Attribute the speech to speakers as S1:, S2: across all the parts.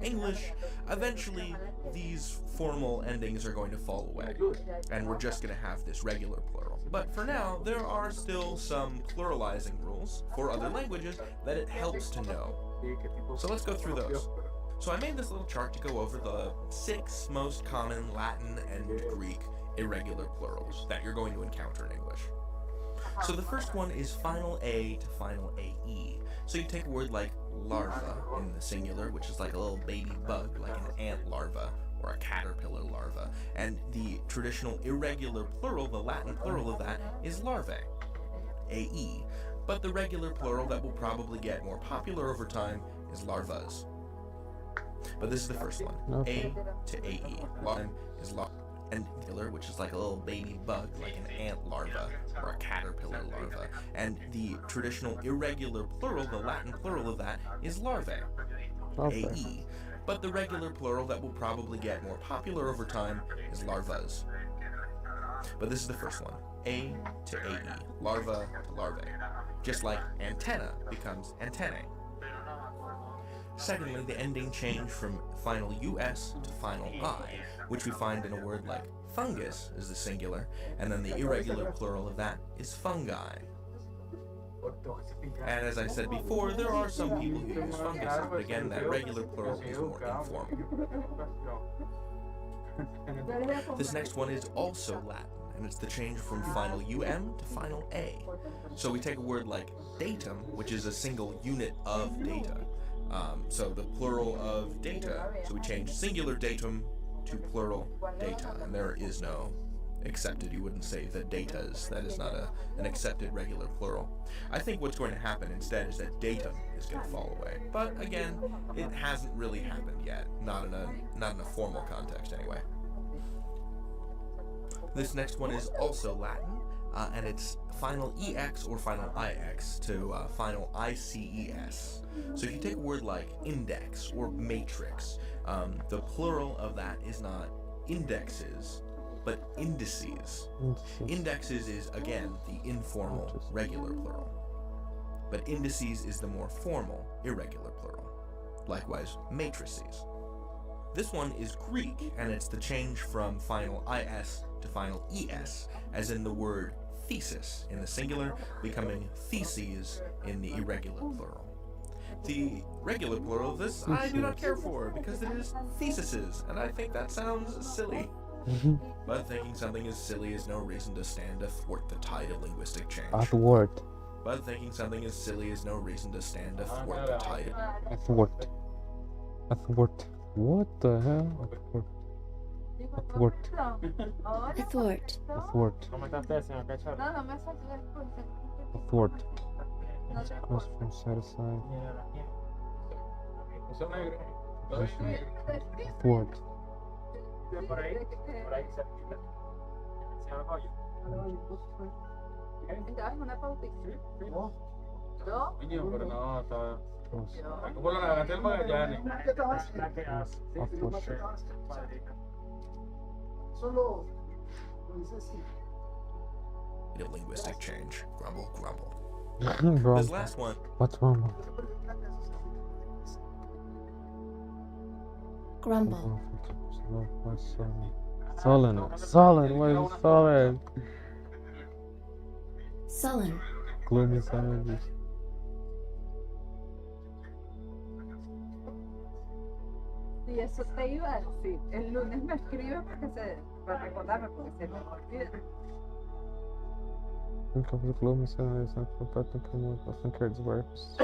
S1: English, eventually these formal endings are going to fall away, and we're just going to have this regular plural. But for now, there are still some pluralizing rules for other languages that it helps to know. So let's go through those. So I made this little chart to go over the 6 most common Latin and Greek irregular plurals that you're going to encounter in English. So the first one is final A to final AE. So you take a word like larva in the singular, which is like a little baby bug, like an ant larva or a caterpillar larva. And the traditional irregular plural, the Latin plural of that, is larvae, AE. But the regular plural that will probably get more popular over time is larvas. But this is the first one. A to AE. Larva is larva. And which is like a little baby bug, like an ant larva or a caterpillar larva. And the traditional irregular plural, the Latin plural of that, is larvae, AE. But the regular plural that will probably get more popular over time is larvas. But this is the first one. A to AE. Larva to larvae. Just like antenna becomes antennae. Secondly, the ending changed from final US to final I, which we find in a word like fungus is the singular, and then the irregular plural of that is fungi. And as I said before, there are some people who use fungus, but again, that regular plural is more informal. This next one is also Latin, and it's the change from final UM to final A. So we take a word like datum, which is a single unit of data. So the plural of data, so we change singular datum to plural data, and there is no accepted, you wouldn't say that datas, that is not an accepted regular plural. I think what's going to happen instead is that datum is going to fall away. But again, it hasn't really happened yet, not in a formal context anyway. This next one is also Latin, and it's final EX or final IX to final ICES. So if you take a word like index or matrix, the plural of that is not indexes, but indices. Indexes is, again, the informal regular plural. But indices is the more formal irregular plural. Likewise, matrices. This one is Greek, and it's the change from final IS to final ES, as in the word thesis in the singular, becoming theses in the irregular plural. The regular plural of this I do not care for, because it is theses, and I think that sounds silly. But thinking something is silly is no reason to stand athwart the tide of linguistic change.
S2: Athwart.
S1: But thinking something is silly is no reason to stand athwart the tide.
S2: Athwart. Athwart. What the hell? Athwart.
S3: Athwart.
S2: Athwart. Athwart. Comes from set aside. Athwart.
S1: Of linguistic change. Grumble, grumble.
S2: Wrong.
S1: This last one.
S2: What's wrong?
S3: Grumble.
S2: Sullen. Sullen. What is sullen?
S3: Sullen.
S2: Gloomy savages.
S4: Y eso te iba a decir. El lunes me escribe para recordarme porque se me olvida.
S2: Think of the gloomy savages and forgot to come with often carries works.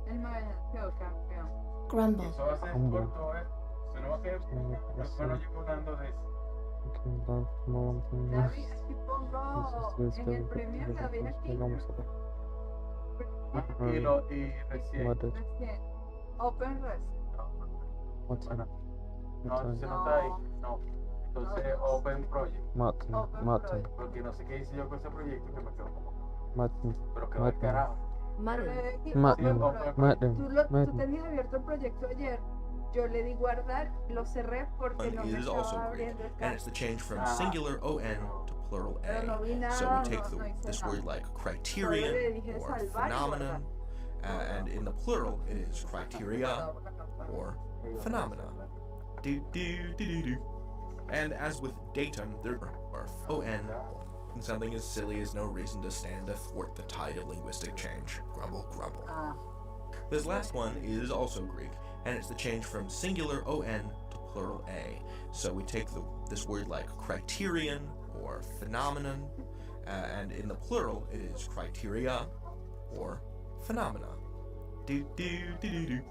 S4: Él me venció, campeón.
S3: Grumble.
S4: David, aquí pongo en el premio David aquí. Recién. Open Res.
S2: What's in it?
S5: No, entonces no está ahí. No. Entonces, Open Project.
S2: Martin.
S5: Porque no sé qué hice yo con ese proyecto que me quedó como.
S2: Martin.
S5: Pero quedó al carajo.
S2: Martin.
S4: Martin. Tú
S2: Martin.
S4: tenías abierto el proyecto ayer. Yo le di guardar, lo cerré porque no me
S1: Is also
S4: estaba
S1: Greek,
S4: abriendo el
S1: and it's the change from
S5: Ah.
S1: singular on to plural
S4: Pero no vi
S1: a.
S4: nada,
S1: So we take
S4: no hice
S1: this
S4: nada.
S1: word like
S4: Solo le
S1: criterion
S4: dije
S1: or
S4: salvar y
S1: phenomenon,
S4: guardar.
S1: and in the plural it is criteria or phenomena. Do do do do do. And as with datum, there are on, and something as silly as no reason to stand athwart the tide of linguistic change. Grumble, grumble.
S4: Ah,
S1: This last one is also Greek, and it's the change from singular on to plural a. So we take this word like criterion or phenomenon, and in the plural it is criteria or phenomena. Do do do do do.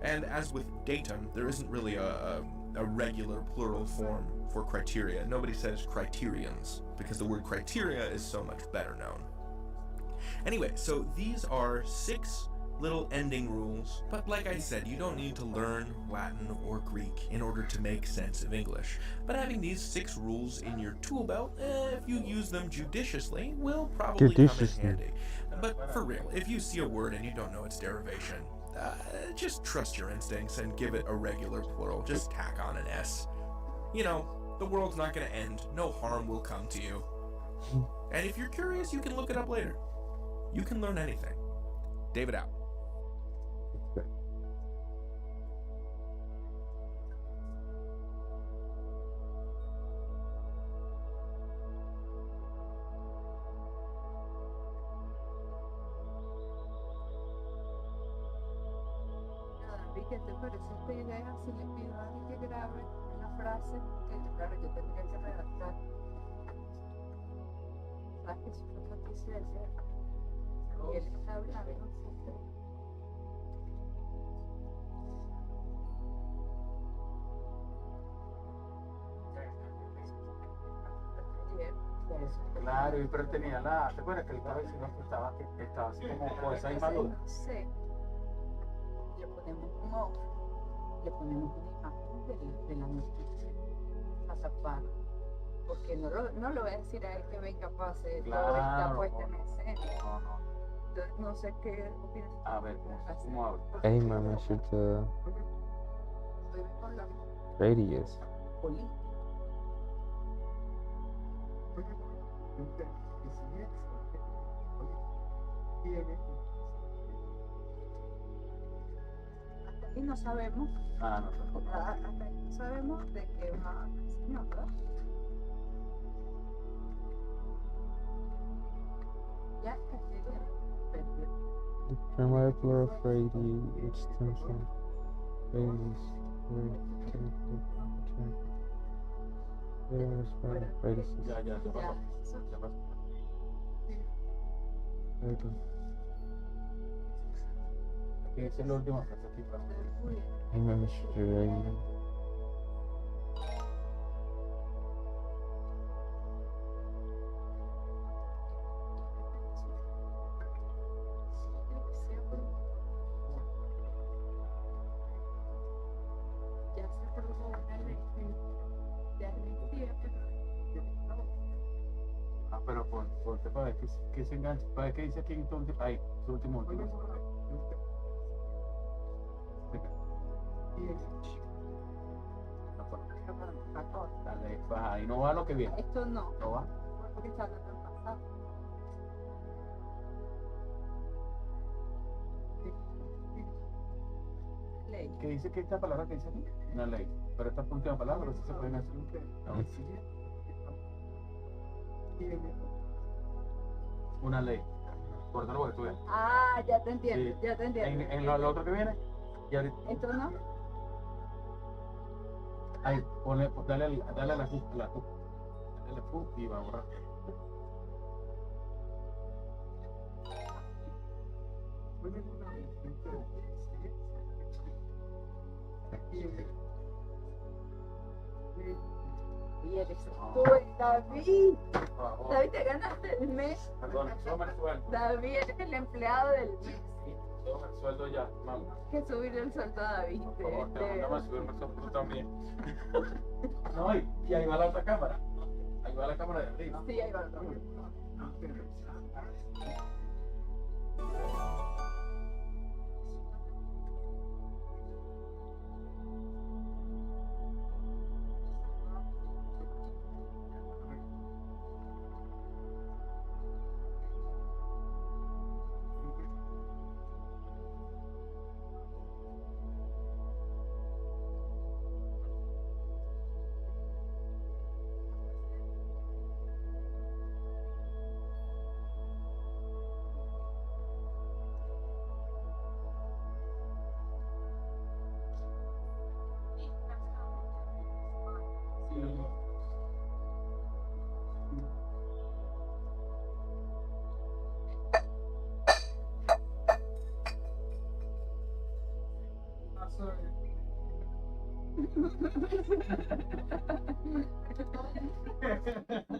S1: And as with datum, there isn't really a regular plural form for criteria. Nobody says criterions because the word criteria is so much better known. Anyway, so these are 6 little ending rules, but like I said, you don't need to learn Latin or Greek in order to make sense of English. But having these 6 rules in your tool belt, if you use them judiciously, will probably come in handy. But for real, if you see a word and you don't know its derivation, just trust your instincts and give it a regular plural. Just tack on an S. You know, the world's not going to end. No harm will come to you. And if you're curious, you can look it up later. You can learn anything. David out.
S4: David, ¿qué te parece esta idea? Si le pido a alguien que grabe una frase que, claro, yo tendría que redactar. ¿Sabes que eso fue lo que quise decir? Y él está hablando, no sé.
S5: Claro, pero tenía ¿te acuerdas que el cabecino estaba así como con esa misma duda?
S4: No sé. Le ponemos un off, le ponemos una imagen de la noticia a tapar. Porque no lo voy a decir a él que venga pase, todo está
S5: Claro,
S4: puesta en escena.
S5: no.
S4: Entonces no sé qué opinas.
S5: A ver, ¿cómo habla?
S2: Hey, man, measured the
S4: Estoy con la
S2: radius.
S4: política. Hasta aquí no sabemos,
S5: No sé.
S4: hasta aquí no sabemos de qué va la señora. Ya, perfecto.
S2: The primary plural of radii, extension, radius, radius.
S5: Ya pasó.
S4: Ya.
S5: Ya pasó.
S2: Okay.
S5: Esa es la última frase aquí para
S2: Hey, man, measured the radius.
S4: Ya se aprobó una ley de amnistía,
S5: pero ponte para ver que se engancha. Para ver qué dice aquí entonces. Ahí, su último. Dale, baja. Ahí no va lo que viene.
S4: esto no,
S5: No va.
S4: porque está hablando del pasado. Ley.
S5: ¿Qué dice que esta palabra que dice aquí? Una ley. Pero esta última palabra, si se pueden hacer. Una ley. Por eso lo que tú ves.
S4: Ah, ya te entiendo,
S5: Sí.
S4: ya te entiendo.
S5: En lo otro que viene. Y ahorita,
S4: Esto no.
S5: ahí, dale a la Q. Dale a la Q y va a borrar.
S4: Y eres tú, David.
S5: Por favor.
S4: David, te ganaste el mes.
S5: Perdón, súbame el sueldo.
S4: David, eres el empleado del mes.
S5: Súbame el sueldo ya, vamos.
S4: Que subir el sueldo a David.
S5: Por favor, te mandamos a subirme el sueldo tú también. No, y ahí va la otra cámara. Ahí va la cámara de arriba.
S4: Sí, ahí va.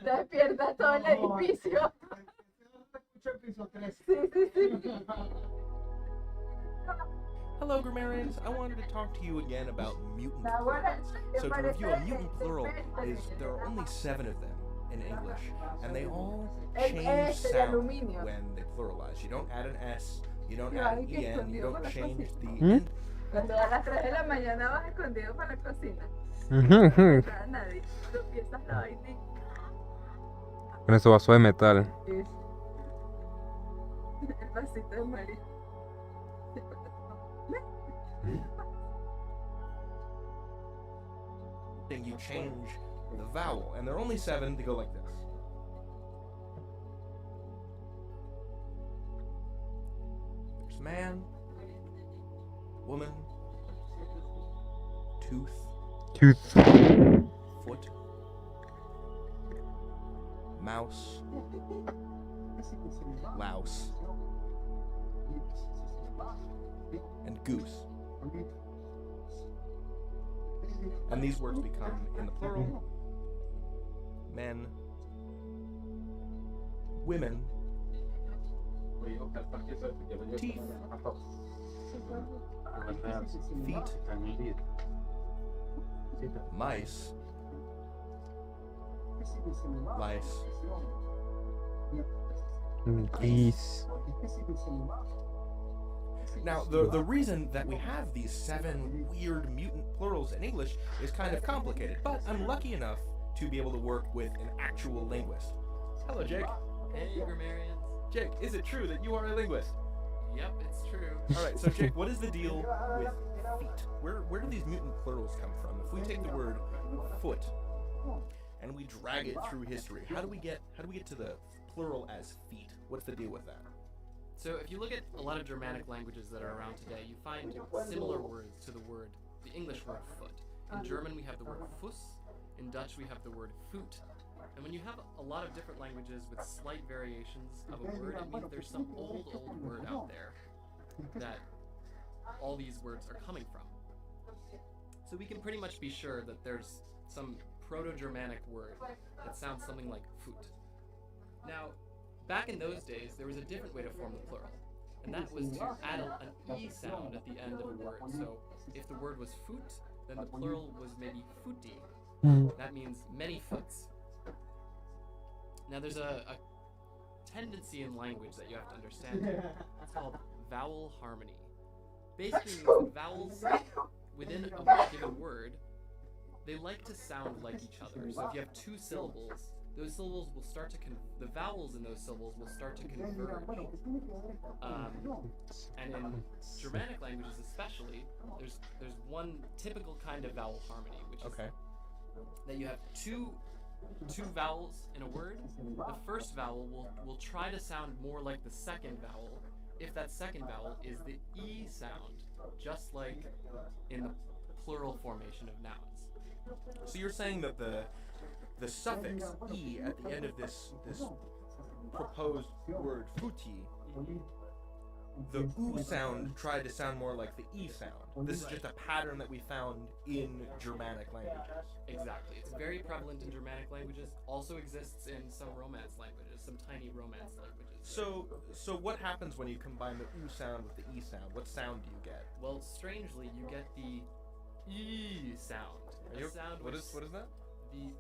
S4: Despierta todo el edificio. Sí, sí, sí.
S1: Hello, grammarians. I wanted to talk to you again about mutant
S4: Ahora,
S1: plurals. So to review, a mutant plural is there are only 7 of them in English, and they all change
S4: de
S1: sound
S4: aluminio.
S1: when they pluralize. You don't add an S, you don't
S4: Sí,
S1: add
S4: ay,
S1: an
S4: qué
S1: EN, you
S4: escondido
S1: don't
S4: con la
S1: change the
S2: cocina.
S1: end.
S4: Cuando a las 3 de la mañana vas escondido para la cocina.
S2: Ujú,
S4: No
S2: ujú.
S4: entra nadie. Tú empiezas la vaina.
S2: Con ese vaso de metal.
S4: El vasito de María.
S1: Then you change the vowel, and there are only 7 to go like this. There's man, woman, tooth,
S2: Tooth.
S1: foot, mouse, louse, and goose. And these words become, in the plural, men, women, teeth, feet, mice, lice,
S2: Geese.
S1: Now, the reason that we have these 7 weird mutant plurals in English is kind of complicated, but I'm lucky enough to be able to work with an actual linguist. Hello, Jake.
S6: Hey, grammarians.
S1: Jake, is it true that you are a linguist?
S6: Yep, it's true.
S1: All right, so Jake, what is the deal with feet? Where do these mutant plurals come from? If we take the word foot and we drag it through history, how do we get to the plural as feet? What's the deal with that?
S6: So if you look at a lot of Germanic languages that are around today, you find similar words to the English word foot. In German we have the word Fuß, in Dutch we have the word Foot. And when you have a lot of different languages with slight variations of a word, it means there's some old word out there that all these words are coming from. So we can pretty much be sure that there's some Proto-Germanic word that sounds something like Foot. Now, back in those days, there was a different way to form the plural, and that was to add an E sound at the end of a word. So if the word was foot, then the plural was maybe footy. That means many foots. Now there's a tendency in language that you have to understand. It's called vowel harmony. Basically means that vowels within a given word, they like to sound like each other. So if you have 2 syllables, those syllables will start to the vowels in those syllables will start to converge. And in Germanic languages especially, there's one typical kind of vowel harmony, which is that you have two vowels in a word. The first vowel will try to sound more like the second vowel if that second vowel is the E sound, just like in the plural formation of nouns.
S1: So you're saying that the suffix E at the end of this proposed word footy, the U sound tried to sound more like the E sound. This is just a pattern that we found in Germanic languages.
S6: Exactly. It's very prevalent in Germanic languages, also exists in some Romance languages, some tiny Romance languages.
S1: So what happens when you combine the U sound with the E sound? What sound do you get?
S6: Well, strangely, you get the E sound.
S1: What is that?
S6: The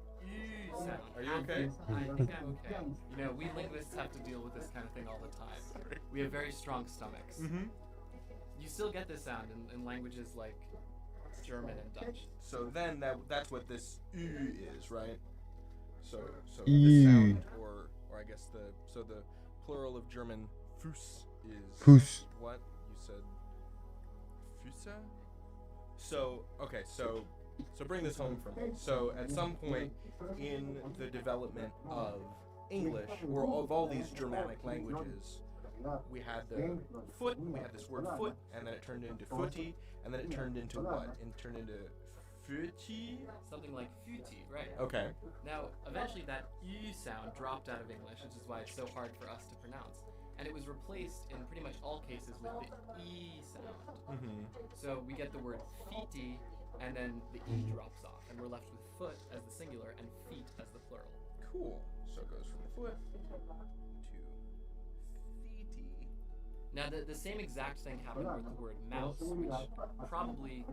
S6: sound.
S1: Are you okay?
S6: I think I'm okay. You know, we linguists have to deal with this kind of thing all the time. We have very strong stomachs.
S1: Mm-hmm.
S6: You still get this sound in languages like German and Dutch.
S1: So then that's what this is, right? So this
S2: Ü.
S1: sound, or I guess the plural of German Fuß is
S2: Fuß.
S1: what you said, Füße. So okay, so bring this home for me. So at some point in the development of English, or of all these Germanic languages, we had the foot, we had this word foot, and then it turned into footy, and then it turned into what? It turned into footy?
S6: Something like Füti, right?
S1: Okay.
S6: Now, eventually that U sound dropped out of English, which is why it's so hard for us to pronounce. And it was replaced in pretty much all cases with the E sound.
S1: Mm-hmm.
S6: So we get the word fiti, and then the E drops off, and we're left with foot as the singular and feet as the plural.
S1: Cool. So it goes from foot to feety.
S6: Now, the same exact thing happened with the word mouse, which probably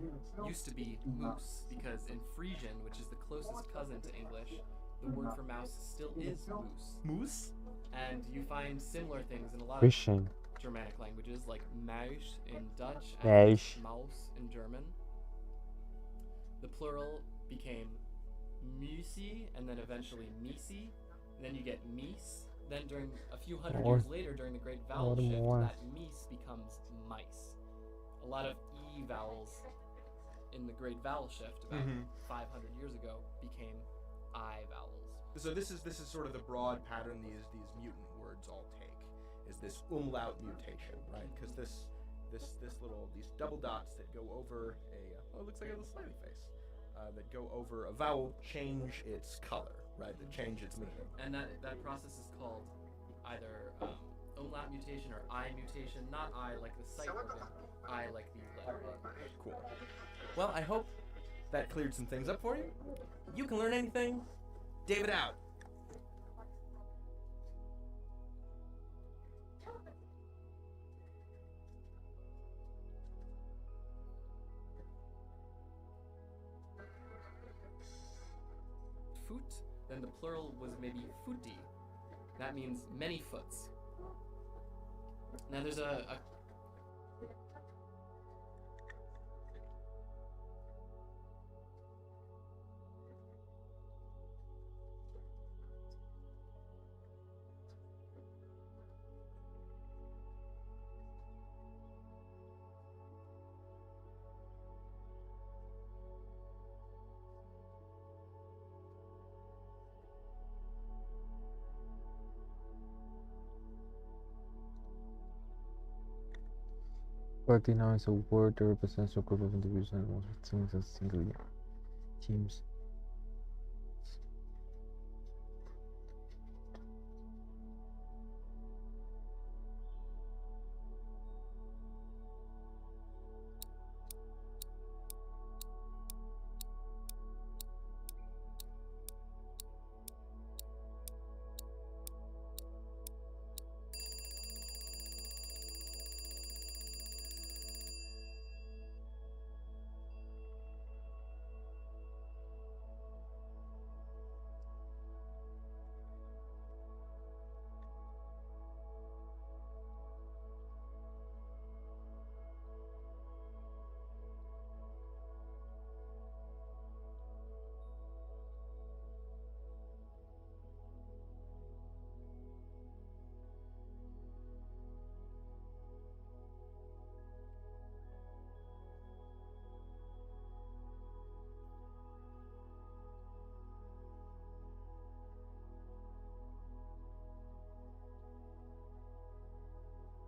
S6: used to be moose, because in Frisian, which is the closest cousin to English, the word for mouse still is moose.
S1: Moose?
S6: And you find similar things in a lot of
S2: Fishing.
S6: Germanic languages, like Maus in Dutch and
S2: Maus.
S6: Maus in German. The plural became musi, and then eventually misi, and then you get mies. Then during a few hundred
S2: More.
S6: years later, during the Great Vowel
S2: What
S6: Shift,
S2: more?
S6: that mies becomes mice. A lot of E vowels in the Great Vowel Shift about
S1: Mhm.
S6: 500 years ago became I vowels.
S1: So this is sort of the broad pattern these mutant words all take, is this umlaut mutation, right? Because this little, these double dots that go over it looks like a little smiley face, that go over a vowel change its color, right? That change its meaning.
S6: And that process is called either umlaut mutation or I mutation, not I like the sight organ, I like the letter A.
S1: Cool. Well, I hope that cleared some things up for you. You can learn anything. David out.
S6: Foot, then the plural was maybe footy. That means many foots. Now there's a
S2: Collective noun is a word that represents a group of individuals and most things as single teams.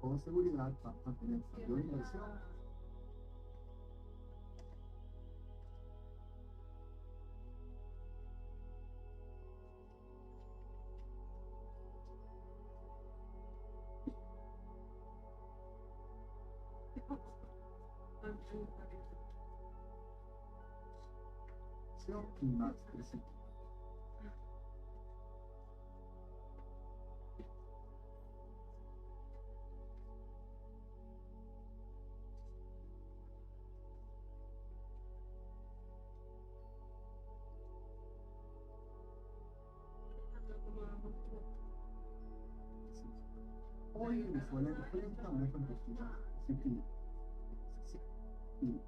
S7: Con seguridad, mantener yo inmersión. Más presente. y suele diferente a una perspectiva. Así que, sí, sí.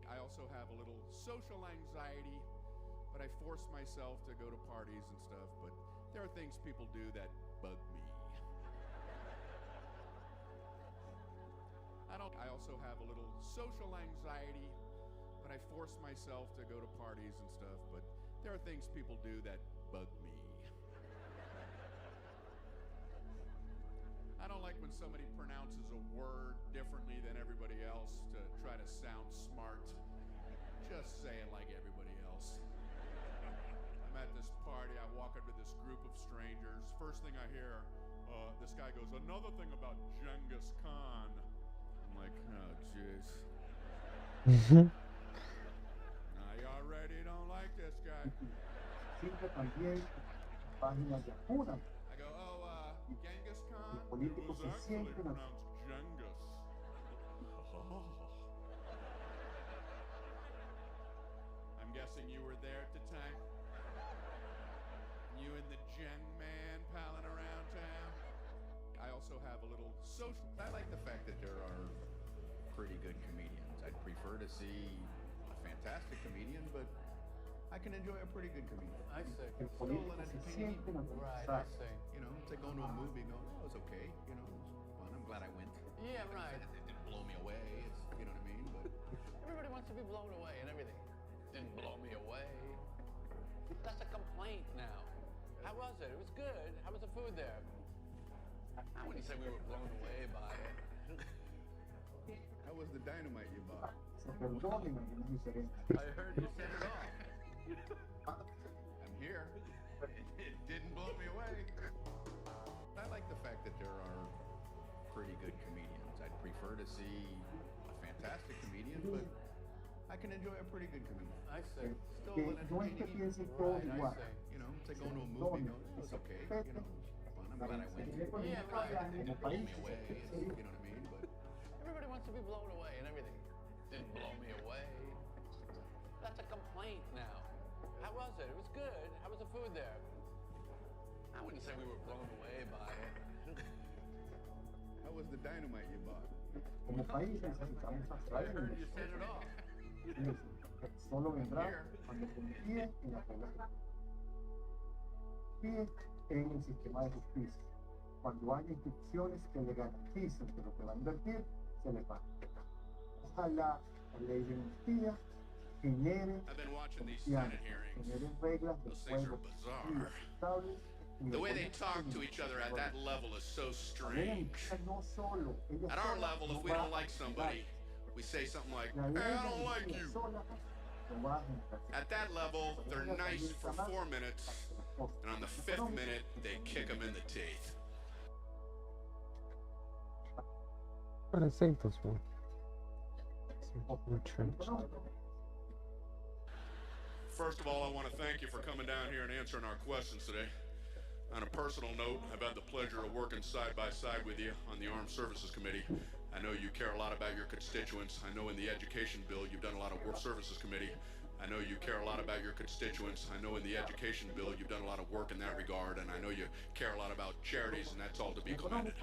S8: I also have a little social anxiety, but I force myself to go to parties and stuff, but there are things people do that bug me. I also have a little social anxiety, but I force myself to go to parties and stuff, but there are things people do that bug me. I don't like when somebody pronounces a word differently than everybody else to try to sound smart. Just say it like everybody else. I'm at this party, I walk into this group of strangers. First thing I hear, this guy goes, another thing about Genghis Khan. I'm like, oh, jeez. I already don't like this guy.
S7: Siempre también páginas de Apura.
S8: I go, oh, Genghis Khan?
S7: Los políticos
S8: It was
S7: se
S8: actually
S7: sienten
S8: pronounced Genghis. Oh. I'm guessing you were there at the time? You and the Geng man palling around town? I also have a little social...
S9: I like the fact that there are pretty good comedians. I'd prefer to see a fantastic comedian, but I can enjoy a pretty good comedian.
S10: I see.
S7: El
S9: Still an
S7: político se
S9: entertaining,
S7: sienten
S10: Right, I
S7: amenazados.
S10: see.
S9: you know, it's like going to a movie going, oh, it was okay, you know, it was fun, I'm glad I went.
S10: Yeah, right.
S9: It didn't blow me away, it's, you know what I mean? But
S10: Everybody wants to be blown away and everything. Didn't blow me away. That's a complaint now. How was it? It was good. How was the food there? Not when you said we were blown away by it.
S9: how was the dynamite you bought?
S7: Se perdonen algunas diferencias.
S10: I heard you said it all.
S9: I'm here. It didn't blow me away. I like the fact that there are pretty good comedians. I'd prefer to see a fantastic comedian, but I can enjoy a pretty good comedian.
S10: I see.
S7: Que
S10: Still an
S7: no es que
S10: entertaining.
S7: piensen todo
S10: Right, I
S7: igual.
S10: see.
S9: You know, it's like going to a movie going, oh, it was okay, you know, it was fun, I'm glad I went.
S10: Yeah, right.
S9: It didn't blow me away, it's, you know what I mean? But
S10: Everybody wants to be blown away and everything. Didn't blow me away. That's a complaint now. How was it? It was good. How was the food there? Not when you said we were blown away by it.
S9: how was the dynamite you bought?
S7: Como país necesitamos
S10: I
S7: atraer
S10: heard you said it all.
S7: inversiones. Solo vendrá cuando confíe en la población. Confíe en el sistema de justicia. Cuando haya instituciones que le garanticen que lo que va a invertir se le paga. Ojalá la ley de amnistía genere
S8: I've been watching these
S7: confianza,
S8: Senate hearings.
S7: genere reglas de
S8: Those things
S7: juego
S8: are bizarre.
S7: justas, estables, y
S8: The way they
S7: de
S8: talk to each other at that level is so
S7: Ella
S8: strange.
S7: no solo, ella
S8: At our
S7: sola
S8: level,
S7: no
S8: if we
S7: va
S8: don't
S7: a
S8: like
S7: generar.
S8: somebody, we say something like,
S7: La ley
S8: hey,
S7: de
S8: I don't like
S7: amnistía
S8: you.
S7: sola no va a generar.
S8: At that level, they're nice for 4 minutes, and on the 5th minute, they kick them in the teeth.
S2: But I saved this one. Retrenched.
S8: First of all, I want to thank you for coming down here and answering our questions today. On a personal note, I've had the pleasure of working side by side with you on the Armed Services Committee, I know you care a lot about your constituents. I know in the education bill you've done a lot of work services committee. I know you care a lot about your constituents. I know in the education bill you've done a lot of work in that regard, and I know you care a lot about charities, and that's all to be commended.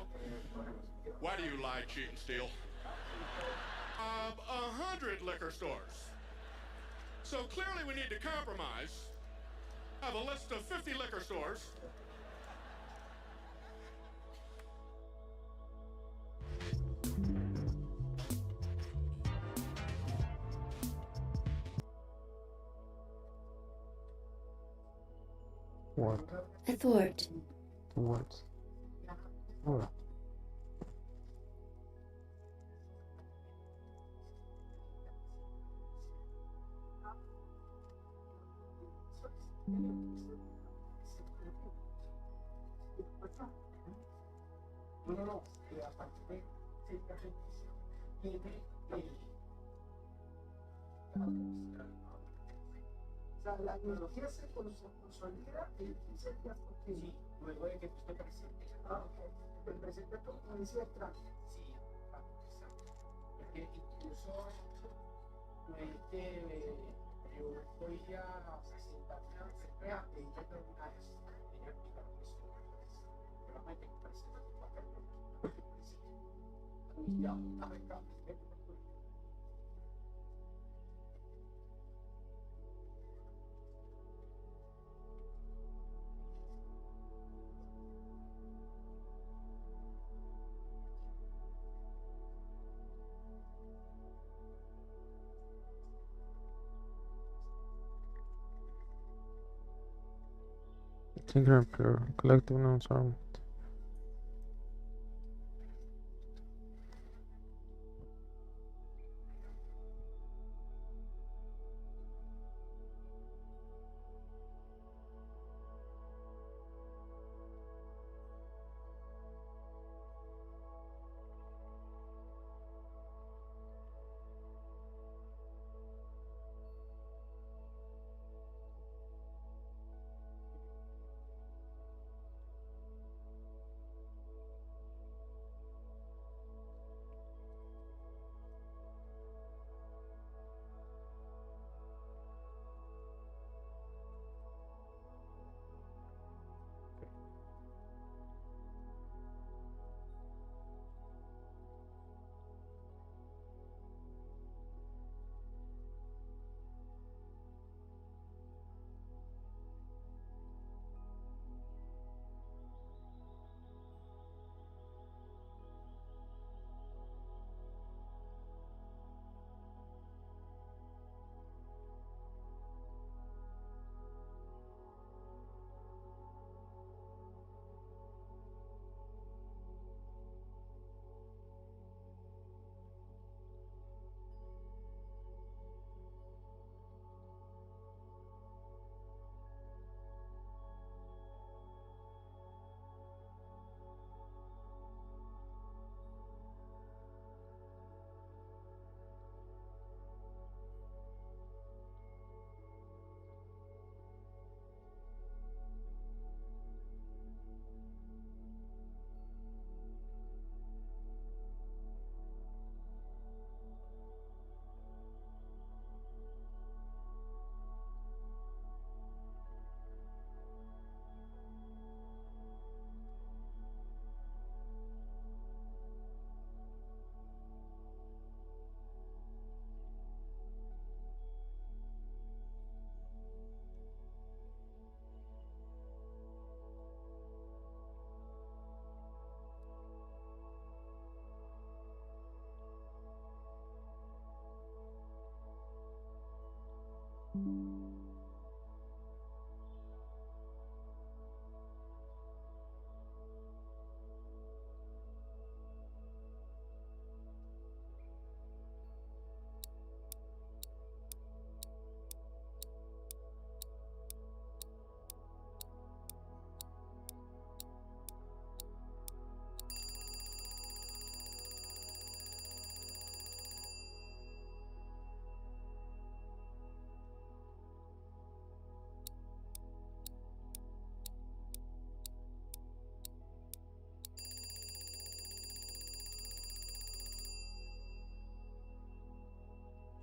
S8: Why do you lie, cheat, and steal? 100 liquor stores. So clearly we need to compromise. Have a list of 50 liquor stores.
S2: What?
S3: Athwart.
S2: What? What?
S7: No, a partir de esta petición tiene o sea, la tecnología se consolida en 15 días porque sí, luego de que tú estés presente. Ok. El presente tú inicia el trámite. Sí, exacto. Porque incluso yo voy a sentarme siempre a pedir determinadas tenía que explicar que eso realmente presente tu papel ya una beca
S2: Tinker collective nouns are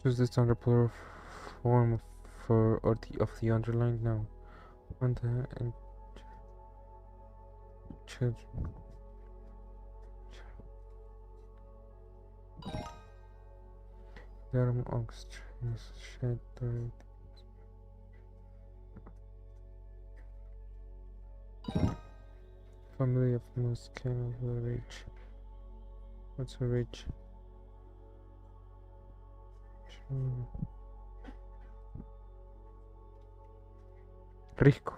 S2: Choose the standard plural form for of the underlined noun. Mother and children. Garum ox trees shed dirt. Family of moose camel ridge. What's a ridge? Rico.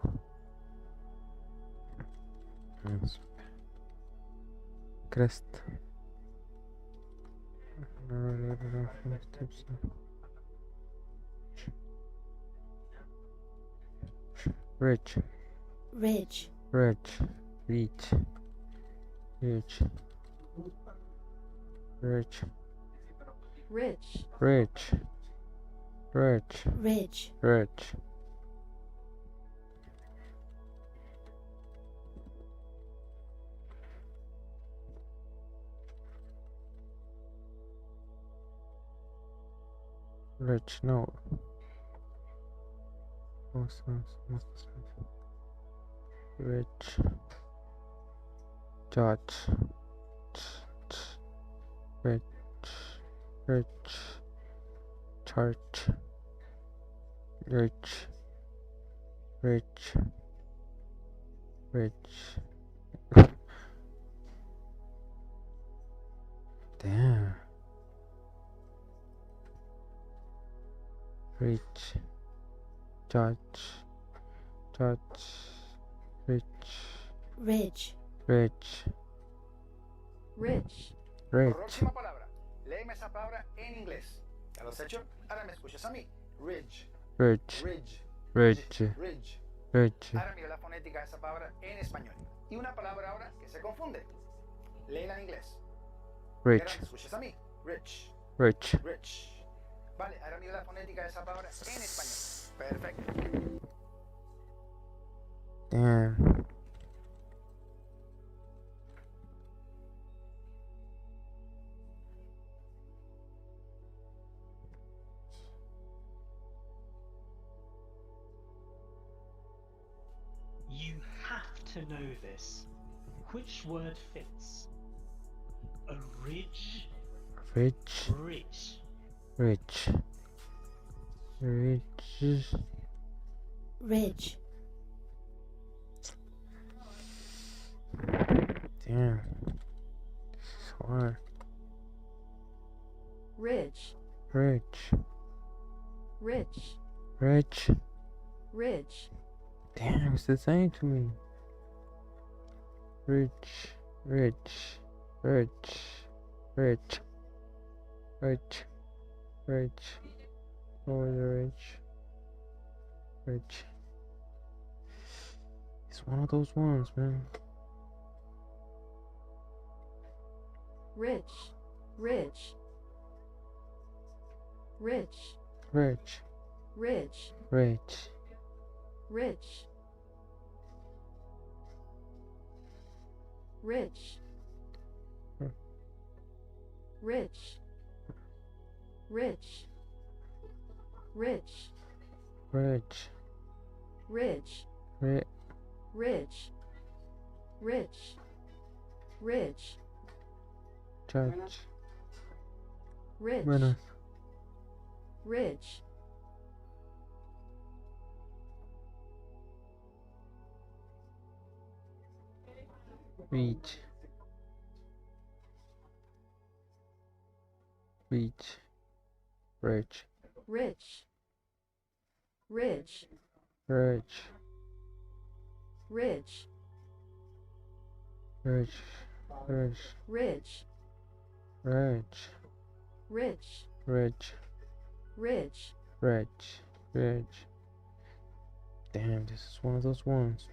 S2: Yes. Crest. Rich.
S3: Ridge.
S2: Rich. Reach. Rich. Rich.
S11: Rich.
S2: Rich. Rich.
S3: Ridge.
S2: Rich. Rich, no. Rich. Judge. Rich. Rich. Church. Rich. Rich. Rich. Damn. Rich. Judge. Judge. Rich.
S3: Ridge.
S2: Rich.
S11: Rich.
S2: Rich.
S12: Próxima palabra. Léeme esa palabra en inglés. ¿Ya lo has hecho? Ahora me escuchas a mí. Ridge.
S2: Rich.
S12: Ridge.
S2: Rich.
S12: Ridge.
S2: Rich.
S12: Ahora mira la fonética de esa palabra en español. Y una palabra ahora que se confunde. Léela en inglés. Y ahora
S2: Rich.
S12: me escuchas a mí. Rich.
S2: Rich.
S12: Rich. Vale, ahora mira la fonética de esa palabra en español. Perfecto.
S2: Damn.
S13: You have to know this. Which word fits? A ridge?
S2: Rich.
S13: Rich.
S2: Rich. Rich.
S3: Ridge.
S2: Damn. This is hard.
S11: Ridge.
S2: Rich.
S11: Rich.
S2: Rich.
S11: Ridge.
S2: Damn, it's the same to me. Rich. Rich. Rich. Rich. Rich. Rich. Over the rich. Rich. It's one of those ones, man.
S11: Rich. Rich. Rich.
S2: Rich.
S11: Rich.
S2: Rich.
S11: Rich. Rich. Rich. Rich. Rich.
S2: Rich.
S11: Rich.
S2: Rich.
S11: Rich. Rich. Rich.
S2: Judge.
S11: Rich.
S2: Menace.
S11: Rich.
S2: Reach. Reach. Rich.
S11: Rich. Rich.
S2: Rich.
S11: Rich.
S2: Rich. Rich.
S11: Rich.
S2: Rich.
S11: Rich.
S2: Rich.
S11: Rich.
S2: Rich. Rich. Damn, this is one of those ones.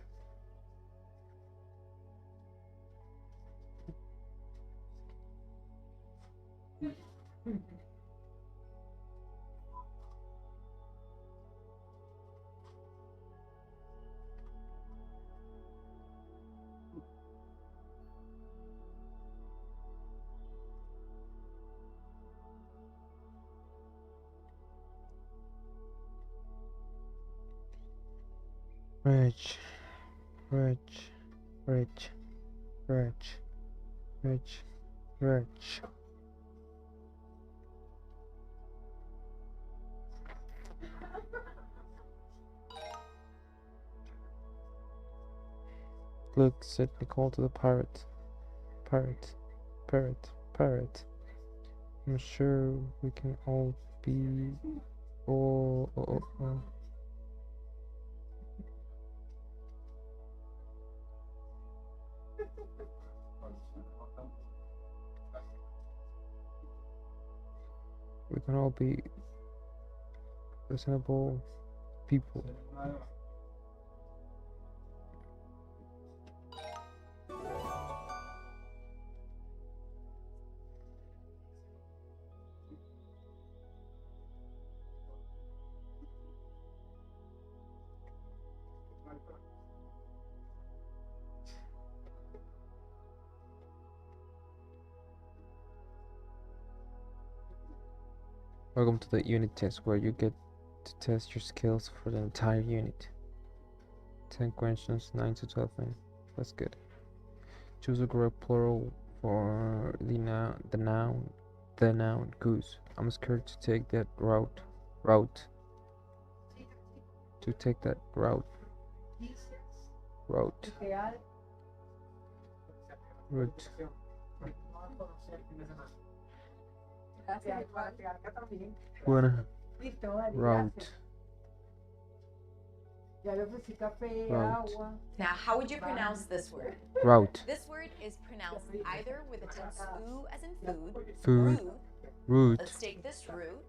S2: Rich, rich, rich, rich, rich, rich. Look, said Nicole to the pirate. Pirate, pirate, pirate. I'm sure we can all be. Oh. We can all be reasonable people. Welcome to the unit test where you get to test your skills for the entire unit. 10 questions, 9 to 12 minutes. That's good. Choose a correct plural for the noun goose. I'm scared to take that route. To take that route. Route. Buena. Route. Route.
S14: Now, how would you pronounce this word?
S2: Route.
S14: This word is pronounced either with a tense oo as in food.
S2: Food. Route.
S14: Let's take this route.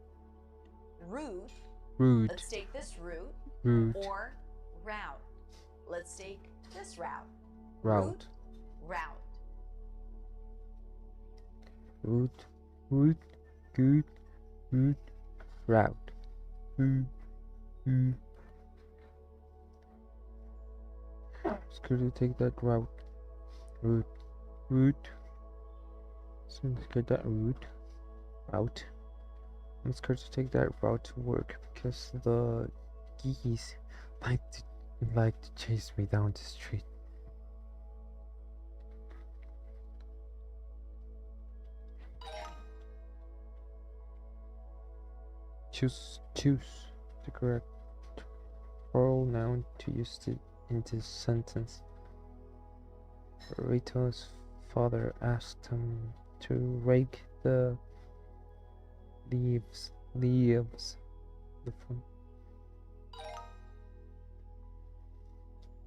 S14: Route.
S2: Route.
S14: Let's take this route.
S2: Route.
S14: Or route. Let's take this route.
S2: Route.
S14: Route.
S2: Route. Route. Good. Route. Route. Scared to take that route. Route. So get that route. I'm scared to take that route to work because the geese like to chase me down the street. Choose the correct plural noun to use it in this sentence. Rito's father asked him to rake the leaves.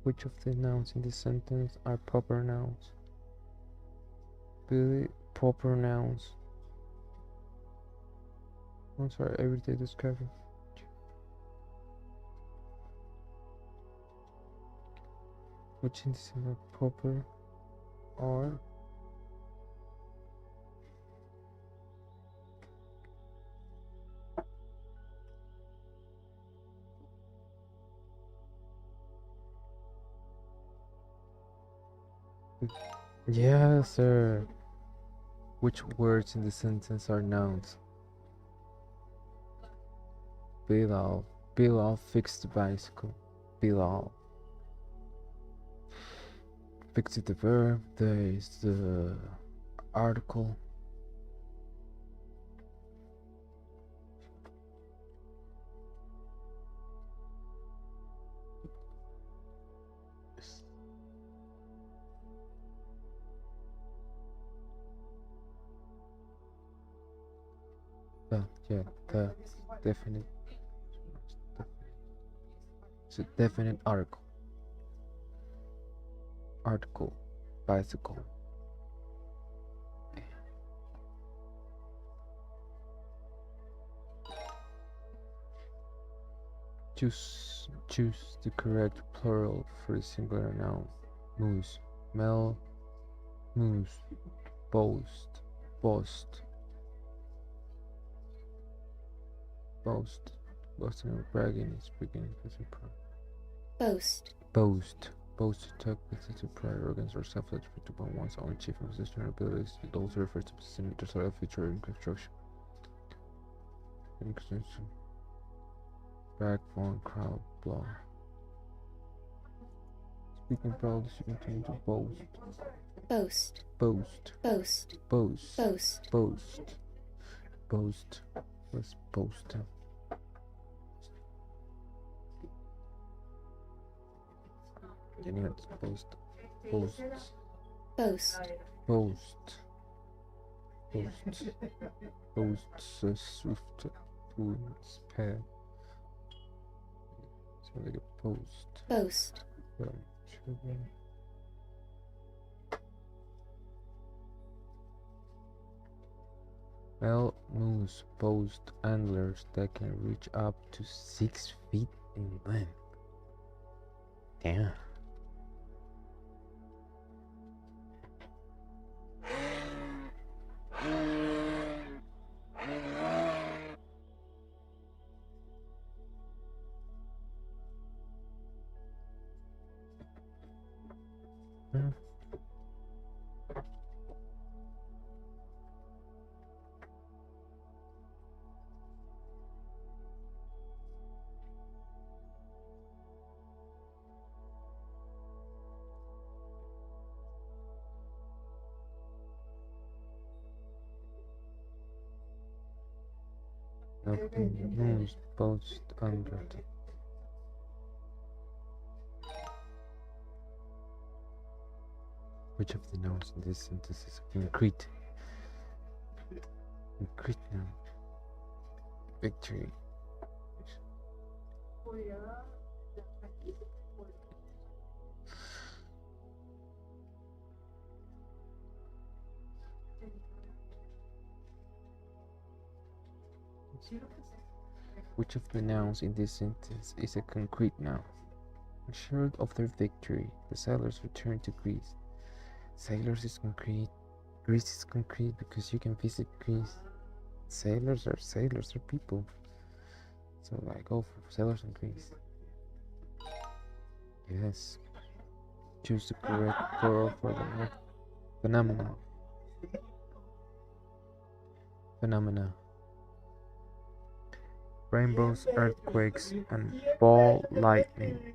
S2: Which of the nouns in this sentence are proper nouns? Proper nouns. I'm sorry, everyday discovery. Which in this are proper are yes, sir. Which words in the sentence are nouns? Bilal fixed the bicycle. Bilal. Fix it the verb, there is the article. The definite. It's a definite article. Bicycle. Choose the correct plural for the singular noun. Moose. Mel. Moose. Boast. Boasting or bragging is beginning with a pride. Boast to talk with pride, arrogance, or self-respect upon one's own achievement, position, or abilities. It also refers to position, sort future in construction. Backbone, crowd, blow. Speaking proudly, she continued to boast.
S3: Boast.
S2: Boast.
S3: Boast.
S2: Boast.
S3: Boast.
S2: Boast. Boast. What's boast? Genuine boast. Boast.
S3: Boast.
S2: Boast. Boast. Boasts a swift wound's pair. So like a boast.
S3: Boast.
S2: From children. Male moose boast antlers that can reach up to 6 feet in length. Damn. Nothing moves boast under the which of the nouns in this sentence is concrete? Concrete noun. Victory. Which of the nouns in this sentence is a concrete noun? Assured of their victory, the sailors returned to Greece. Sailors is concrete. Greece is concrete because you can visit Greece. Sailors are people. So I go for sailors in Greece. Yes. Choose the correct plural for the word phenomenon. Phenomena. Rainbows, earthquakes, and ball lightning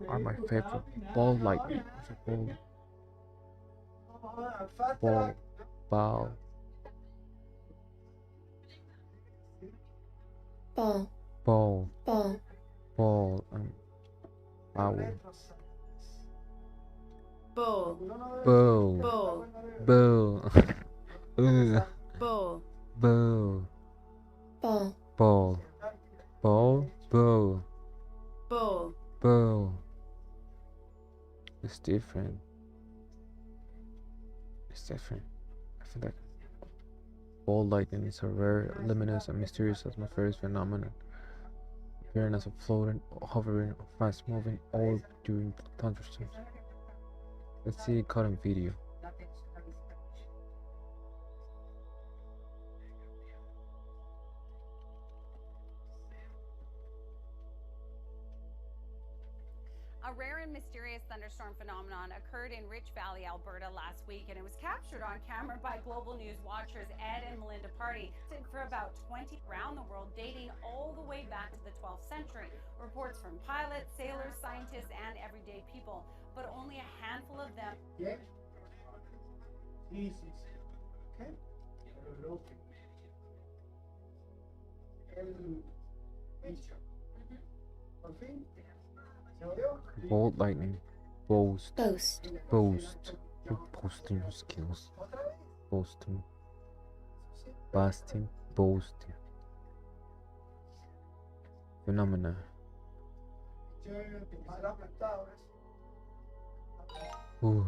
S2: are my favorite. Ball lightning. Ball. Ball.
S3: Ball.
S2: Ball.
S3: Ball.
S2: Ball and owl.
S4: Bull.
S2: Bow.
S4: Bull.
S2: Bow.
S4: Bull.
S2: Bow.
S3: Ball.
S2: Ball. Ball. Bow.
S4: Bull.
S2: Bow. It's different. It's different. I feel like ball lightning is a rare, luminous, and mysterious atmospheric phenomenon. Appearing as a floating, hovering, or fast-moving orb during thunderstorms. Let's see it caught in video.
S14: A rare and mysterious thunderstorm phenomenon occurred in Rich Valley, Alberta last week, and it was captured on camera by Global News watchers Ed and Melinda Party for about 20 around the world, dating all the way back to the 12th century. Reports from pilots, sailors, scientists, and everyday people, but only a handful of them.
S7: Bien. Sí, sí, sí. ¿Qué? Pero el bicho. Por fin. ¿Se oyó?
S2: Ball lightning. Boast.
S3: Boast.
S2: Boast. You're boasting your skills. Boasting. Boasting. Boasting. Phenomena. Ooh.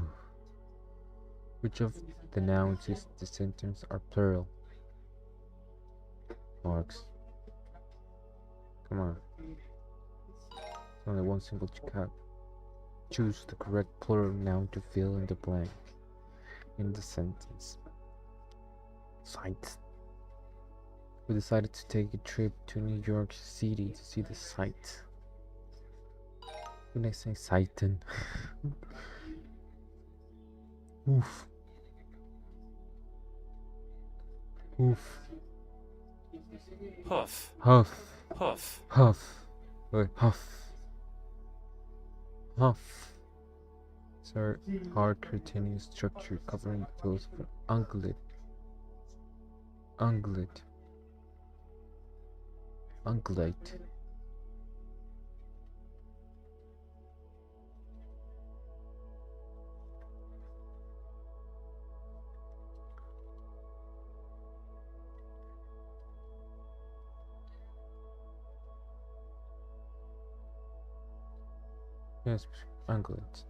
S2: Which of the nouns in the sentence are plural? Marks. Come on. Only one single cut. Choose the correct plural noun to fill in the blank in the sentence. Sight. We decided to take a trip to New York City to see the sight. When I say sighten. Oof. Oof.
S6: Hoof.
S2: Huff.
S6: Hoof.
S2: Huff. Wait, huff. Huff. These are hard continuous structure covering the toes of an ungulate. Ungulate. Yes, ungulate.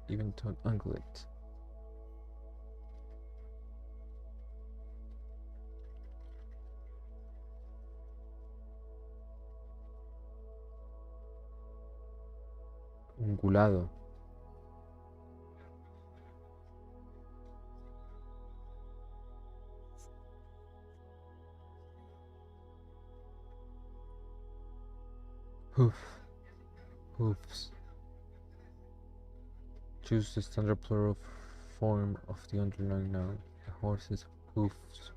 S2: Even-toed ungulate. Ungulado. Hoof. Hoofs. Choose the standard plural form of the underlying noun. The horse's hoofs.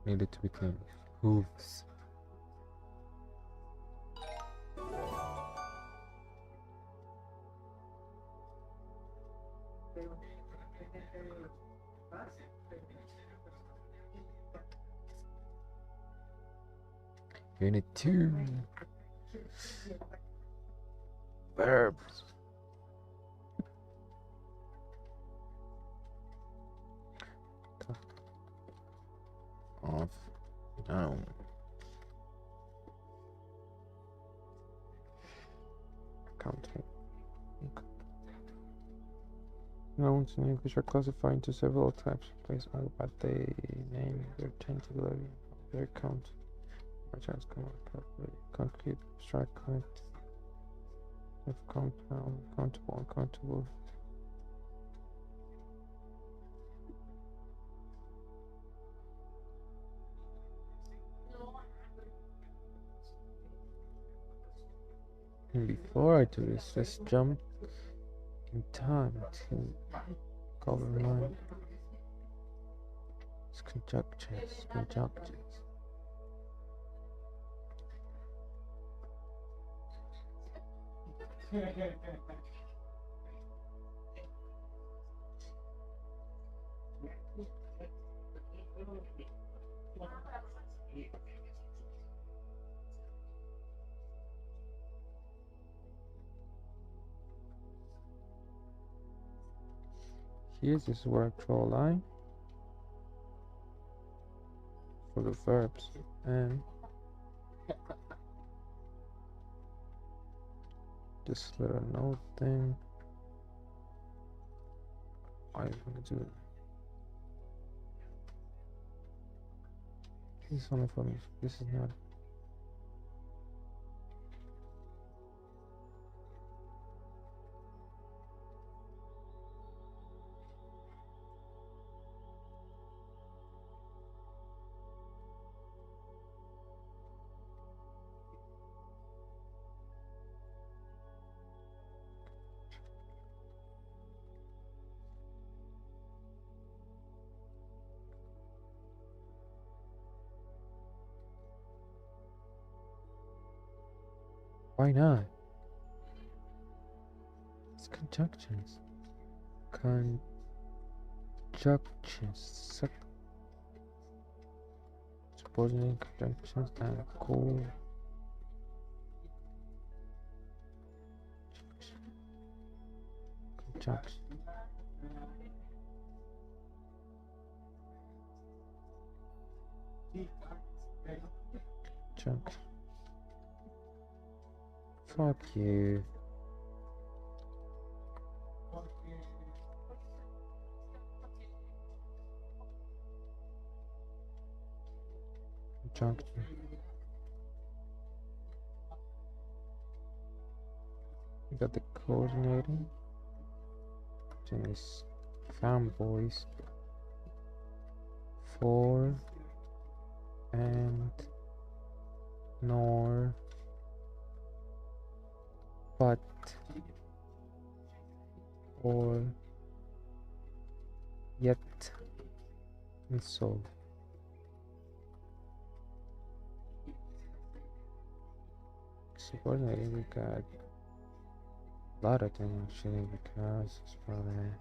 S2: Needed to be clean. Hooves. Unit 2. Verbs. Off. Down. Countable. Nouns in English are classified into several types based on what they name, their tangibility, their count. Chance come properly. Concrete, abstract, connect. If compound, countable, uncountable. And before I do this, let's jump in time to cover line. It's conjunctions. Here, this is where I draw a line for the verbs and this little note thing. I'm gonna do it. This is only for me. This is not. Why not? It's conjunctions. Conjunctions. Subordinate conjunctions and co. Conjunction. Conjunction. Fuck you. Conjunction. We got the coordinating. Then is fanboys. For and nor. But or yet and so. Subordinating, we got lot of them actually because it's probably.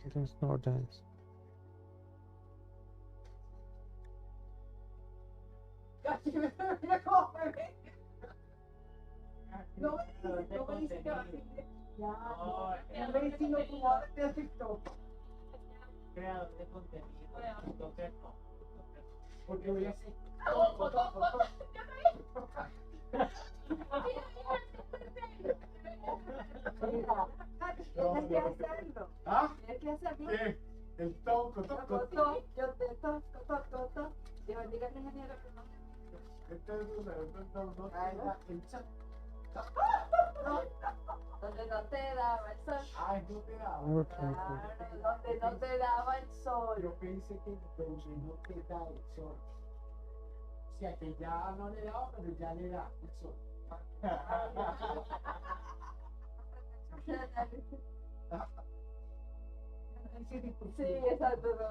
S2: Students nor dance.
S4: Mira cómo me ve. No me dice que va a seguir. Ya, me dice no como de TikTok.
S13: Creador de contenido. Entonces,
S4: Porque voy a hacer. Tienes que hacerlo.
S7: ¿Ah?
S4: Tienes que hacerlo.
S7: ¿Qué? El toco.
S4: Yo te toco. Dios bendiga al ingeniero que no. Donde no te daba el sol.
S7: Ay, no te daba.
S4: Claro, donde no te daba el sol.
S7: Yo pensé que donde no te da el sol. O sea, que ya no le daba, pero ya le da el sol.
S4: Sí, exacto, no.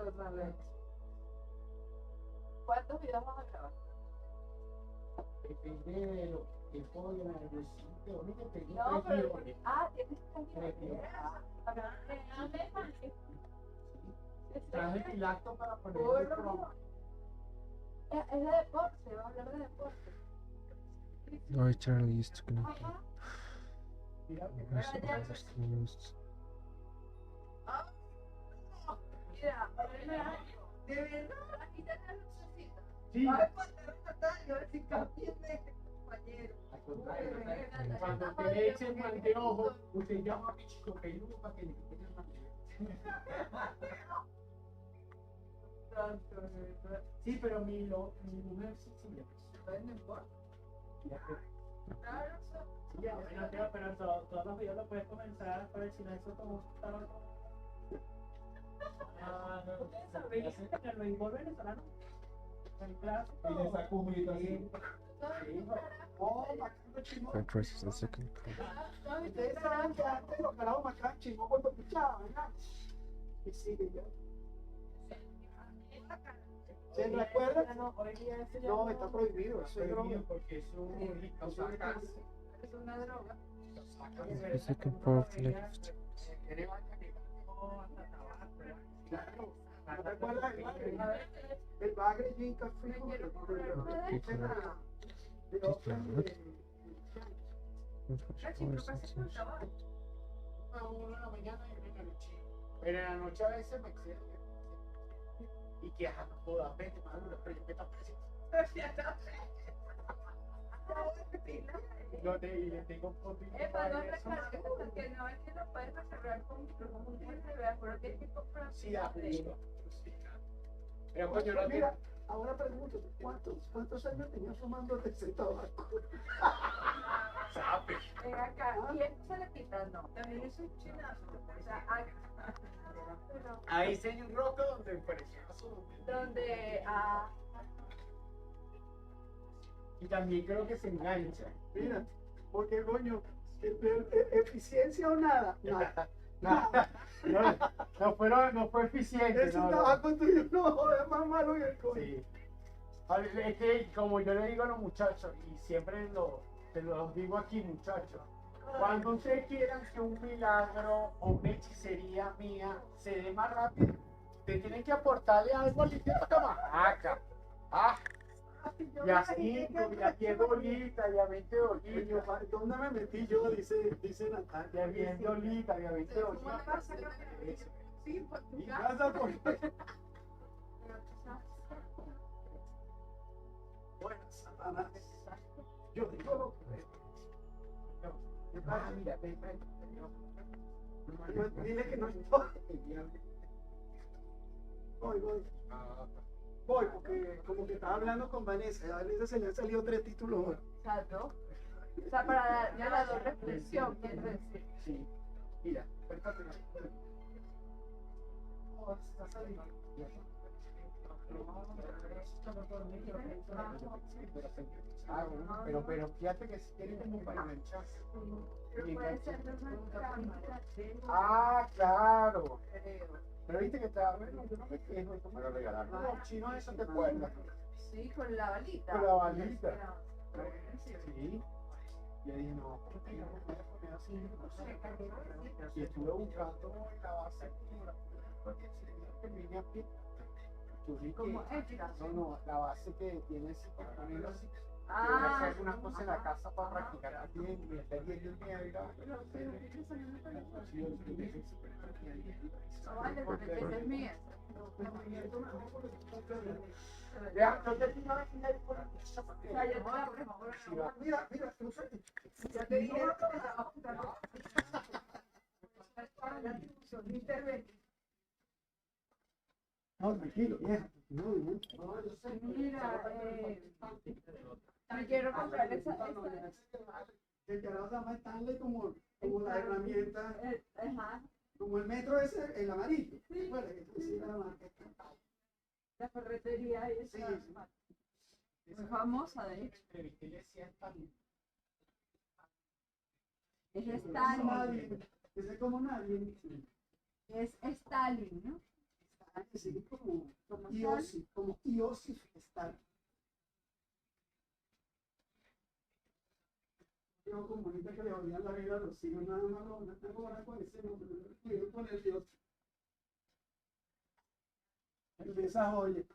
S4: ¿Cuántos videos vamos a grabar?
S7: Depende de lo que puedo llenar el sitio. Mira, tengo
S4: No,
S7: tres
S4: pero.
S7: guiones.
S4: Tienes que
S7: Traje el pilato para poner el programa.
S4: Es de deporte, va a hablar de deporte.
S2: Oh, Charlie used to connect.
S7: Mira,
S2: Where's the other students?
S4: Mira, de verdad, aquí está la lucecita.
S7: Sí.
S4: Ay, yo decía cambié de compañero.
S7: Al contrario, cuando te echen mal de ojo, usted llama a mi chico peludo para que le quiten el mal de ojo. Sí, pero mi mujer sí,
S4: No importa.
S7: ya que-
S4: Claro,
S7: sí, ya,
S13: bueno, tío, pero todos los videos los puedes comenzar por el silencio como estaba. ¿Ustedes sabían que el béisbol venezolano? En clase.
S7: Y le saco un grito así.
S2: That versus the second part.
S7: Ustedes saben que antes los carajos más chingón cuando pichaban, ¿verdad? Y sigue ya. ¿Se recuerdan? No, está prohibido. Eso es droga. Porque es una droga.
S2: The second part left.
S7: ¿No te acuerdas del bagre? El bagre Gin Café. Una en la mañana y una en la noche. Pero en la noche a veces me excede. Y que no jodas, vete, madura, pero yo que tan preciso. No te, y le tengo un poquito.
S4: No recargues porque no es que lo puedes recargar con un USB, pero tienes que comprar.
S7: Sí, da justo. Pero coño, no mira, ahora pregunto, ¿cuántos años tenías fumando ese tabaco? ¿Sabes?
S4: Ven acá, y esto se le quita, no. También es un chinazo. O sea,
S7: Ahí se hay un roco donde parecía azul.
S4: donde
S7: Y también creo que se engancha. Mira, porque coño, eficiencia o nada. Nada. No fue eficiente. Ese tabaco tuyo no es más malo que el coño. Sí. Es que como yo le digo a los muchachos, y siempre te lo digo aquí, muchachos, cuando ustedes quieran que un milagro o una hechicería mía se dé más rápido, ustedes tienen que aportarle algo al intento camajaca. Y a 5, y a 10 dolitas, y a 20 dolitas. ¿Dónde me metí yo? Dice Natalia. Y a 10 dolitas, y a 20 dolitas. Sí, pues tu casa, porque... Bueno, Satanás. Yo digo lo que veo. Mira, ven. Dile que no estoy. Voy, porque como que estaba hablando con Vanessa, y a Vanessa se le han salido 3 títulos.
S4: Exacto. O sea, para darle la doble expresión, quiero decir.
S7: Sí. Mira, cuéntate. Oh, está saliendo. Ah, bueno, pero fíjate que si tiene como para enganchar. Ah, claro. Pero viste que estaba, bueno, yo no me quejo, esto me lo regalaron. Los chinos eso te cuentan.
S4: Sí, con la balita.
S7: Con la balita. Sí. Y yo dije, no, porque yo no me voy a poner así. Y estuve buscando en la base, porque se dijo que vine aquí.
S4: Como extra.
S7: No, la base que tiene ese ponerlo así.
S4: Ah.
S7: Hacer una cosa en la casa para practicar también, y meter bien el miedo y la.
S4: Vale, porque esa es mía.
S7: Ya, no te digo nada. Mira,
S4: Ya te dije.
S7: No, tranquilo, vieja.
S4: Mira, me quiero comprar esa.
S7: Que queramos llamarle como la herramienta,
S4: Ajá.
S7: como el metro ese, el amarillo. Sí. Bueno, que la marca.
S4: La ferretería esa.
S7: Sí.
S4: Muy famosa, de hecho. Es Stalin.
S7: Ese es como nadie.
S4: Es Stalin, ¿no?
S7: Sí, como Iosif, como Iosif Stalin. Yo como ahorita que le odian la vida a los hijos, nada más no tengo ahora con ese nombre, cuido con el Dios. Empieza a oye.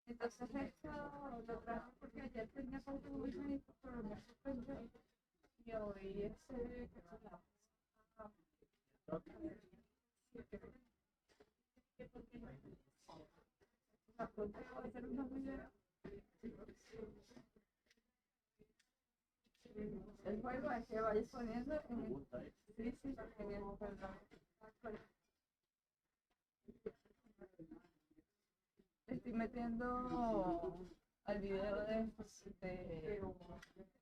S4: Entonces esto lo traje porque ayer tenía algo muy bonito, pero me sorprendió. Y hoy ese que se la pronto voy a hacer unos videos. El juego es que vayas poniendo en el en el estoy metiendo al video de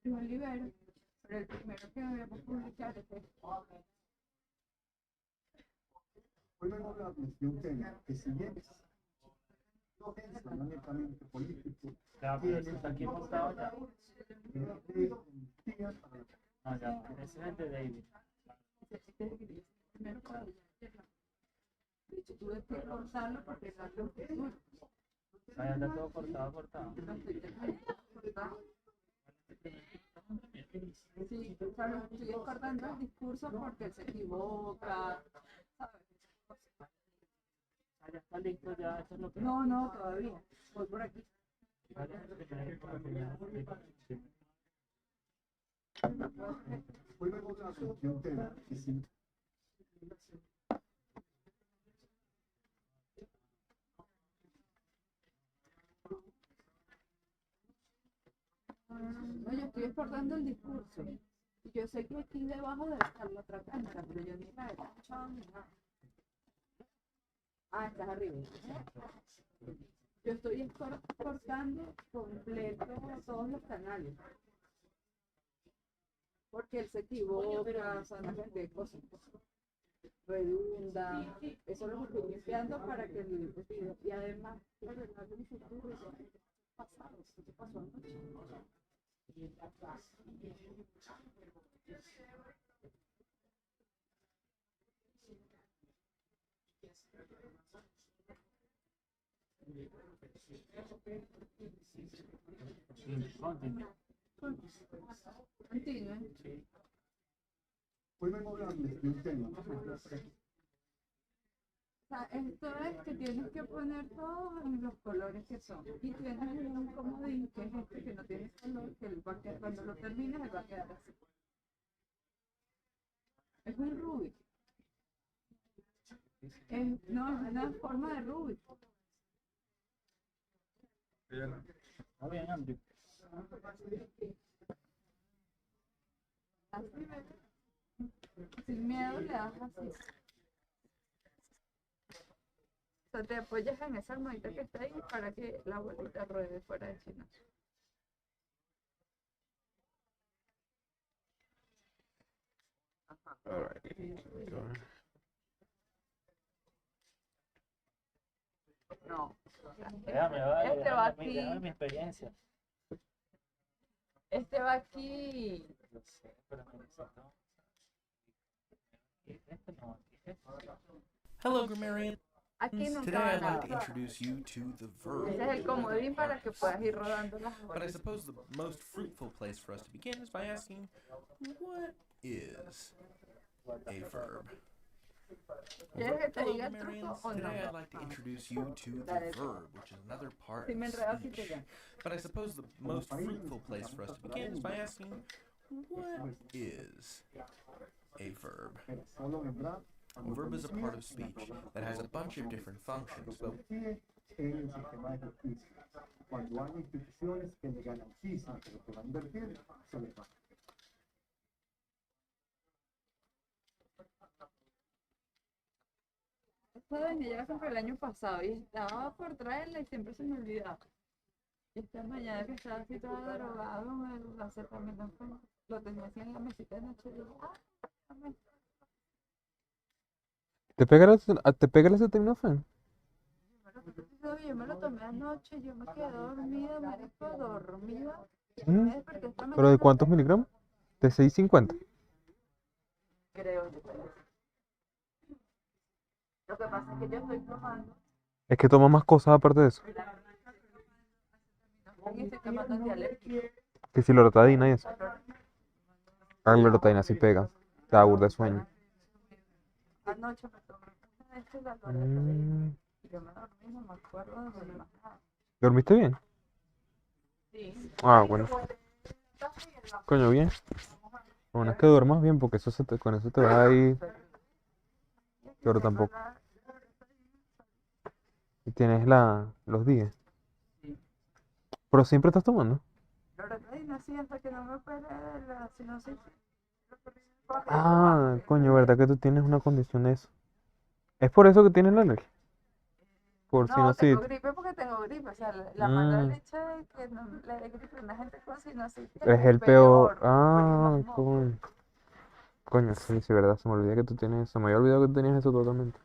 S4: Olivero, pero el primero que voy a publicar es este.
S7: Hoy vengo a hablar de un tema que si bien no es fundamentalmente político,
S5: Ya, pero está aquí montado ya.
S7: No,
S5: ya, ese es el de David.
S4: Primero para tuve que cortarlo porque era lo que duro.
S5: Ahí anda todo cortado.
S4: Sí, o sea, lo estoy cortando el discurso porque se equivoca, ¿sabes?
S5: Ya está listo, ya, eso es lo que...
S4: No, todavía. Voy por aquí.
S7: Hoy vengo a hablar de un tema que sí.
S4: recordando el discurso. Y yo sé que aquí debajo debe estar la otra cámara, pero yo ni la he escuchado ni nada. Ah, estás arriba. Yo estoy cortando completo todos los canales. Porque él se equivoca, o sea, no sé cosas. Redunda. Eso lo estoy limpiando para que el video. Y además, arreglar un futuro. Pasado, ¿qué pasó anoche? Continúe.
S7: Hoy vengo a hablarles de un tema.
S4: O sea, esto es que tienes que poner todo en los colores que son. Y tienes un comodín que es este que no tiene color, que él va a quedar, cuando lo termines, él va a quedar así. Es un Rubik. No, es una forma de Rubik.
S5: Está bien, Andrew.
S4: Así, ¿ves? Sin miedo le das así. O sea, te apoyas en esa almohadita que está ahí para que la bolita ruede fuera de China. No.
S5: Déjame, vale,
S4: Este va
S5: déjame
S4: aquí.
S5: mi experiencia.
S4: Este va aquí.
S5: Yo sé, pero me necesito. Este no,
S1: Hello, grammarians.
S4: Aquí nunca
S1: Today
S4: va
S1: I'd like to
S4: nada.
S1: introduce you to the verb.
S4: Ese es el comodín para que puedas ir rodando las
S1: But I
S4: bolas.
S1: suppose the most fruitful place for us to begin is by asking, what is a verb?
S4: ¿Quieres que te
S1: Hello,
S4: diga el truco
S1: grammarians.
S4: o no?
S1: Today I'd like to introduce you to the
S4: Dale.
S1: verb, which is another part
S4: Si me
S1: of
S4: enredo aquí te
S1: speech.
S4: gano.
S1: But I suppose the most fruitful place for us to begin is by asking, what is a verb?
S7: Solo vendrá
S1: A verb is a part of speech that has a bunch of different functions, but
S7: en el sistema de justicia. Cuando hay instituciones que le garantizan que lo que va a invertir se les va.
S4: Esta vainilla la compré el año pasado y estaba por traerla y siempre se me olvidaba. Y esta mañana que estaba así toda drogada, me lo hace también lo tenía así en la mesita de noche y dije, dame.
S2: ¿Te pega el acetaminofén?
S4: Yo me lo tomé anoche, yo me quedé dormida, me quedé dormida.
S2: Mm.
S4: Me desperté esta
S2: ¿Pero de
S4: mañana.
S2: cuántos miligramos? ¿De 650?
S4: Creo yo. Lo que pasa es que yo estoy tomando
S2: Es que toma más cosas aparte de eso.
S4: y estoy tomando antialérgico.
S2: Que si loratadina y eso. La loratadina sí pega. Te da burda de sueño.
S4: Anoche me tomé este la
S2: Mm.
S4: y yo me dormí, no me acuerdo de más nada.
S2: ¿Dormiste bien?
S4: Sí.
S2: Ah, bueno. Coño, bien. Lo bueno es que duermas bien porque eso con eso te vas a ir. Pero tampoco. Y tienes los días. Pero siempre estás tomando.
S4: Loratadina sí, hasta que no me opere de la sinusitis.
S2: Ah, coño, ¿verdad que tú tienes una condición de eso? ¿Es por eso que tienes la alergia? Por
S4: No, tengo
S2: sinusitis.
S4: gripe porque tengo gripe. O sea, la mala
S2: Mm.
S4: leche de que no le dé gripe a una gente con sinusitis
S2: Es el peor.
S4: porque
S2: Ah,
S4: es más
S2: coño. Coño, sí, sí, verdad. Se me olvidó que tú tienes eso. Me había olvidado que tú tenías eso totalmente.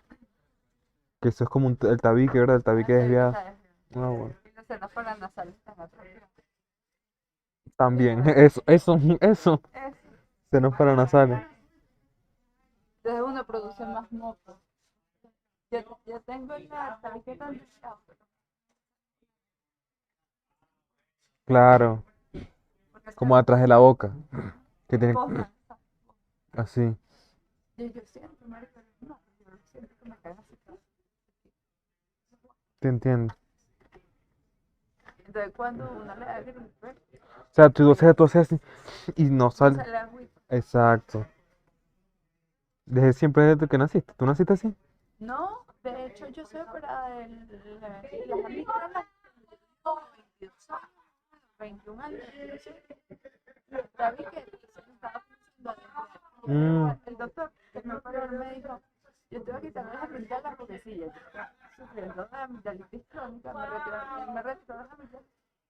S2: Que eso es como el tabique, ¿verdad? El tabique desviado. Ah, bueno.
S4: Y los senos paranasales están atrofiados.
S2: También, eso.
S4: Eso.
S2: Senos paranasales.
S4: Entonces uno produce más moco. Yo tengo la tabiqueta antichao.
S2: Claro. Como atrás de la boca. Que tiene.
S4: Cosa.
S2: Así.
S4: Yo siento, marica, no, yo siento que me caen así.
S2: Te entiendo.
S4: Entonces cuando uno le da gripe,
S2: O sea, tú haces así y no sale.
S4: sale agüita.
S2: Exacto. Desde siempre, desde que naciste. ¿Tú naciste así?
S4: No, de hecho yo soy operada de las amígdalas. 22 años, 21 años. Ya vi que se estaba pensando
S2: Mm.
S4: el doctor que me operó me dijo, yo te voy a quitar las amígdalas porque sí, yo estaba sufriendo de amigdalitis crónica, me retiró las amígdalas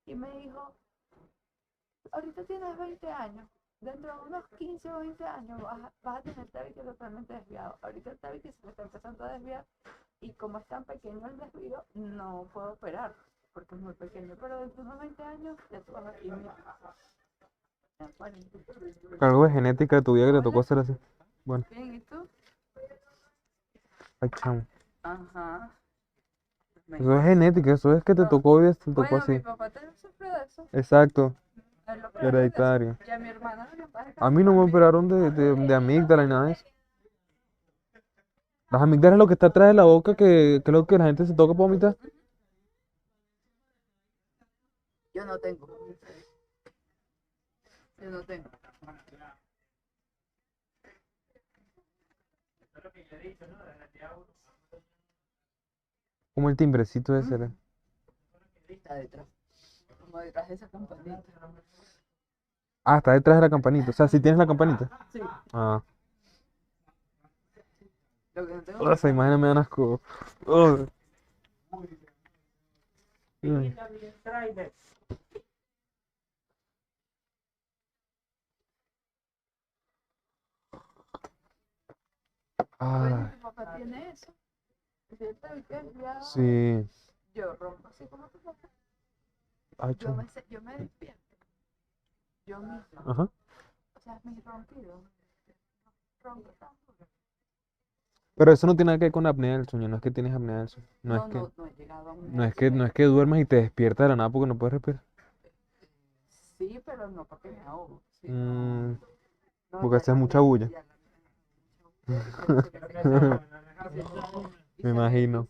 S4: y me dijo, ahorita tienes 20 años, dentro de unos 15 o 20 años vas a tener tabique totalmente desviado. Ahorita el tabique se me está empezando a desviar y como es tan pequeño el desvío, no puedo operar porque es muy pequeño, pero dentro de unos 20 años ya tú vas a ir.
S2: Algo de genética de tu vida que te tocó hacer así. Bueno,
S4: Bien, ¿y tú?
S2: ay, chamo.
S4: Ajá.
S2: Eso es genética, eso es que te tocó y te tocó
S4: Bueno, mi
S2: así.
S4: papá también sufrió de eso.
S2: Exacto,
S4: Él lo operaron de eso.
S2: hereditario.
S4: Y a mi hermana lo que pasa es que
S2: A mí no me operaron de amígdala ni nada de eso. Las amígdalas es lo que está atrás de la boca, que es lo que la gente se toca para vomitar.
S4: yo no tengo. Yo no tengo.
S2: Como el timbrecito ese era.
S4: Está detrás. Como detrás de esa campanita.
S2: Ah, está detrás de la campanita. O sea, si tienes la campanita.
S4: Sí.
S2: Ah.
S4: Lo que no tengo
S2: Esa imagen me dan asco. Ugh. Mm.
S4: Bueno,
S2: Ay,
S4: mi papá tiene eso. Si el tabique desviado,
S2: sí.
S4: yo rompo así como tu papá.
S2: Ay,
S4: Yo
S2: chamo.
S4: yo me despierto. Yo misma.
S2: Ajá.
S4: O sea, mis ronquidos. Ronco tan duro.
S2: Pero eso no tiene nada que ver con apnea del sueño. No es que tienes apnea del sueño. No es que,
S4: No he llegado a un
S2: no es que duermas y te despiertas de la nada porque no puedes respirar.
S4: Sí, pero no porque me ahogo. Sí,
S2: Mm,
S4: no,
S2: porque haces mucha bulla. Me imagino.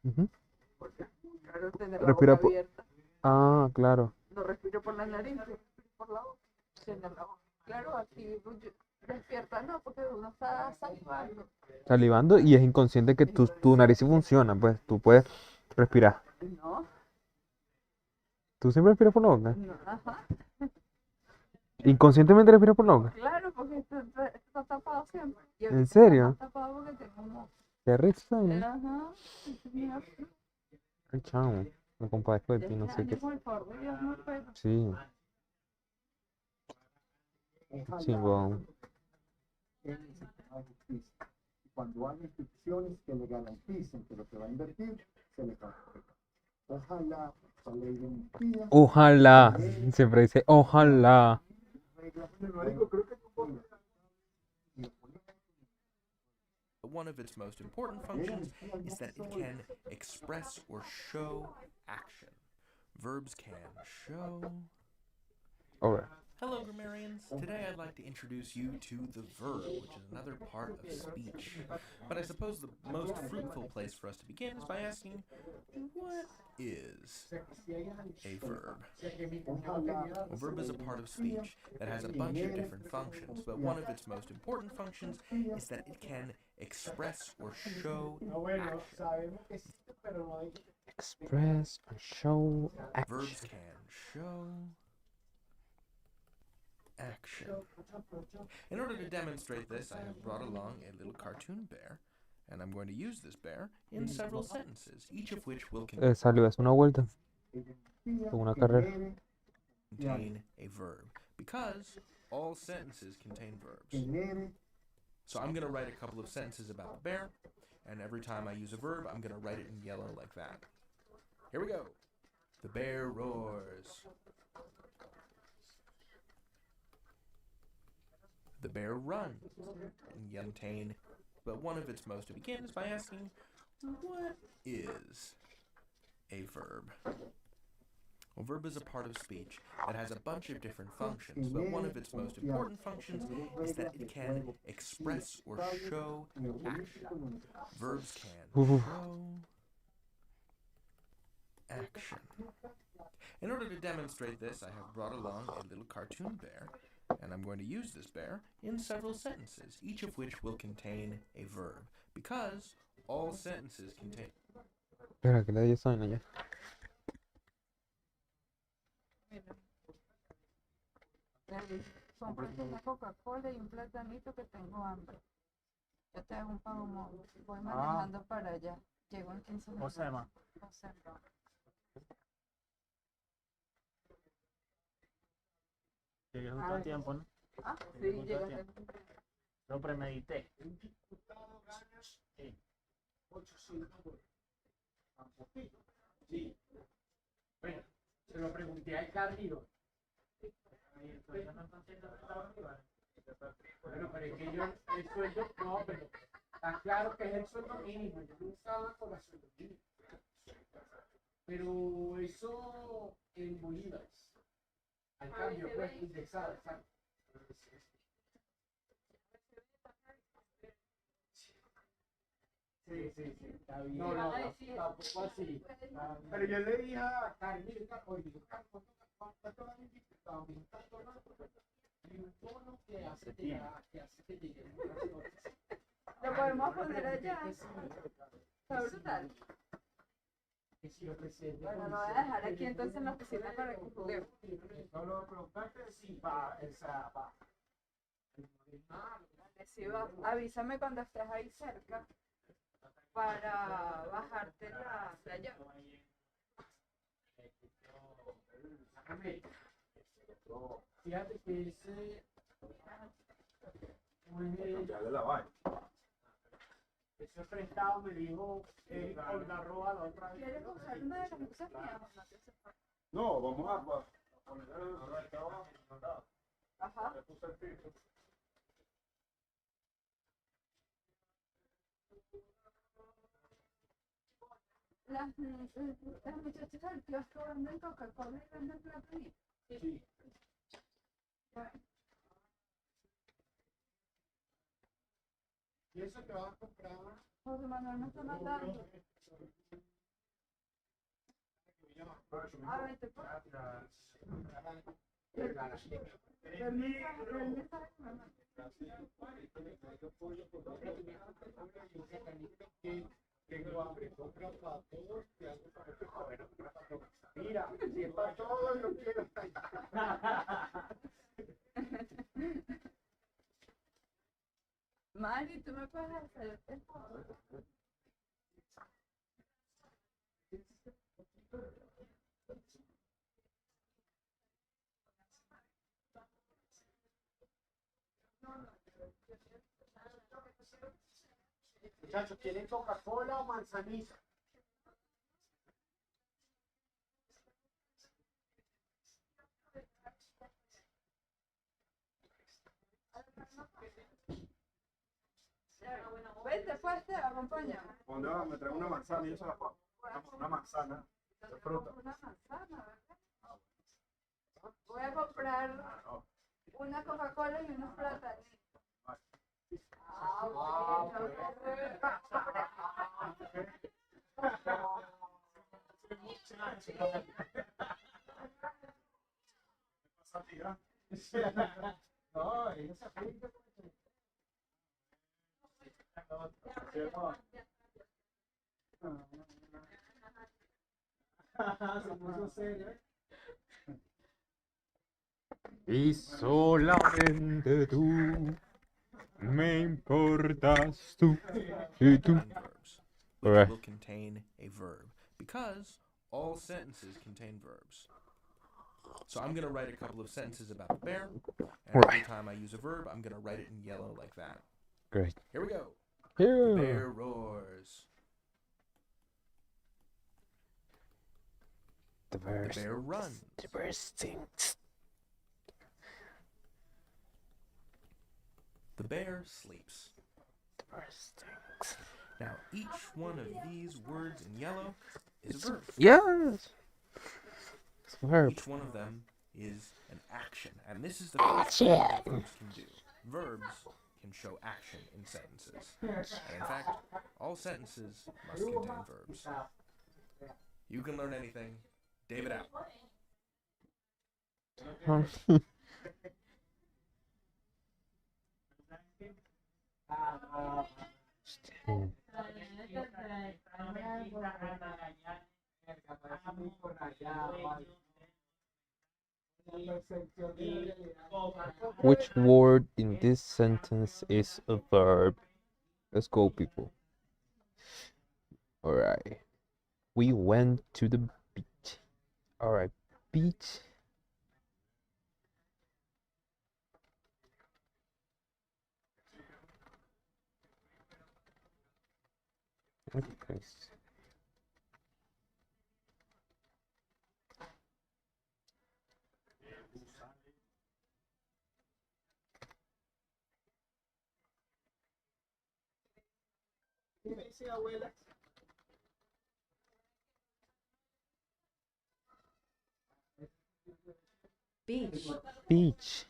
S2: Ujú.
S4: Claro, tener la
S2: Respira
S4: boca
S2: por...
S4: abierta.
S2: Ah, claro.
S4: No respiro por la nariz, yo respiro por la boca. Tener la boca. Claro, aquí despierta no, porque uno está salivando.
S2: Salivando y es inconsciente que tu nariz sí funciona, pues tú puedes respirar.
S4: No,
S2: ¿Tú siempre respiras por la boca?
S4: no, ajá.
S2: ¿Inconscientemente respiras por la boca?
S4: Claro, porque esto está tapado siempre. Y
S2: ¿En
S4: ahorita
S2: serio?
S4: está más tapado porque tengo un
S2: Qué risa, ¿no?
S4: ajá. Mira,
S2: Ay, chamo, me compadezco de ti, no sé qué.
S4: por favor, de Dios, no puedo.
S2: Sí, chingón.
S7: Cuando hay instituciones que le garanticen que lo que va a invertir se le concreta. Ojalá la ley de mentira.
S2: Ojalá, siempre dice, ojalá.
S1: One of its most important functions is that it can express or show action. Verbs can show.
S2: Alright.
S1: Hello, grammarians. Today I'd like to introduce you to the verb, which is another part of speech. But I suppose the most fruitful place for us to begin is by asking, what is a verb? A verb is a part of speech that has a bunch of different functions, but one of its most important functions is that it can express or show action.
S2: Express or show action.
S1: Verbs can show action. In order to demonstrate this, I have brought along a little cartoon bear, and I'm going to use this bear in several sentences, each of which will
S2: Salió, es una vuelta. Con una carrera.
S1: contain a verb, because all sentences contain verbs. So I'm going to write a couple of sentences about the bear, and every time I use a verb, I'm going to write it in yellow like that. Here we go. The bear roars. The bear runs. And yellow contain, but one of its most to begin is by asking, what is a verb? A verb is a part of speech that has a bunch of different functions, but one of its most important functions is that it can express or show action. Verbs can show action. In order to demonstrate this, I have brought along a little cartoon bear, and I'm going to use this bear in several sentences, each of which will contain a verb, because all sentences contain...
S2: Espera, que le dé esa vaina ya.
S4: Cómprate una Coca-Cola y un platanito que tengo hambre. Yo te hago un pago móvil. Voy manejando para allá. Llego en 15 minutos.
S5: Josema.
S4: Josema.
S5: Llegué justo a tiempo, ¿no?
S4: Ah, sí,
S5: Llegué justo a
S4: llegaste.
S5: tiempo. Lo premedité.
S7: Un diputado gana
S5: Sí.
S7: 800 dólares. Tampoquito. Sí. Bueno, se lo pregunté al Carrillo. Bueno, pero es que yo, el sueldo, no, pero está claro que es el sueldo mínimo. Yo no estaba con la sueldo mínimo. Pero eso en bolívares. Al cambio, pues, indexado, exacto. Sí, sí, sí, está bien. No, no, tampoco así. Pero yo le dije a Karen, mire, oye, ¿cuánto van a diputado? Me está tomando y un bono que hace que lleguen unas noches.
S4: Lo podemos poner allá. Está brutal.
S7: Que si el presidente.
S4: Bueno, lo voy a dejar aquí entonces en la oficina para que juguemos.
S7: No lo preguntaste si va, esa va.
S4: Sí, va. Avísame cuando estés ahí cerca para bajarte la llave.
S7: Fíjate que ese. Ese prestado me dijo Olga Roa la otra vez.
S4: ¿Quieres usar una de las luces mías?
S15: No, vamos a poner el trabajo.
S4: Ajá. Las muchachas del kiosco venden Coca-Cola y venden platanito.
S7: Sí. ¿Y eso que vas a comprar?
S4: José Manuel me está mandando. A ver, te puedo.
S7: Tengo hambre, compra para todos, te hago para mira, si es para todos, yo quiero.
S4: Mari, tú me puedes hacer el favor.
S7: Muchachos, ¿quieren Coca-Cola o manzanilla?
S4: Vente, pues, te acompaña.
S15: ¿Dónde va? Me trae una manzana y yo se la pago. Una manzana de fruta.
S4: Una manzana, ¿verdad? Voy a comprar una Coca-Cola y unos plátanos.
S7: No, ella se aplica. Se puso serio, ¿eh?
S2: Y solamente tú me importas tú y tú.
S1: Verbs, which
S2: Alright.
S1: will contain a verb, because all sentences contain verbs. So I'm going to write a couple of sentences about the bear, and every
S2: Right.
S1: time I use a verb, I'm going to write it in yellow like that.
S2: Great.
S1: Here we go.
S2: Here.
S1: The bear roars.
S2: The bear,
S1: The bear runs.
S2: The bear stinks.
S1: The bear sleeps.
S2: The bear stinks.
S1: Now, each one of these words in yellow is a verb.
S2: Yes. It's a verb.
S1: Each one of them is an action, and this is the first thing that verbs can do. Verbs can show action in sentences. And in fact, all sentences must contain verbs. You can learn anything. David out.
S2: Which word in this sentence is a verb? Let's go, people. Alright. We went to the beach. Alright, beach. Okay.
S15: ¿Qué me dice abuela?
S11: Beach.
S2: Beach.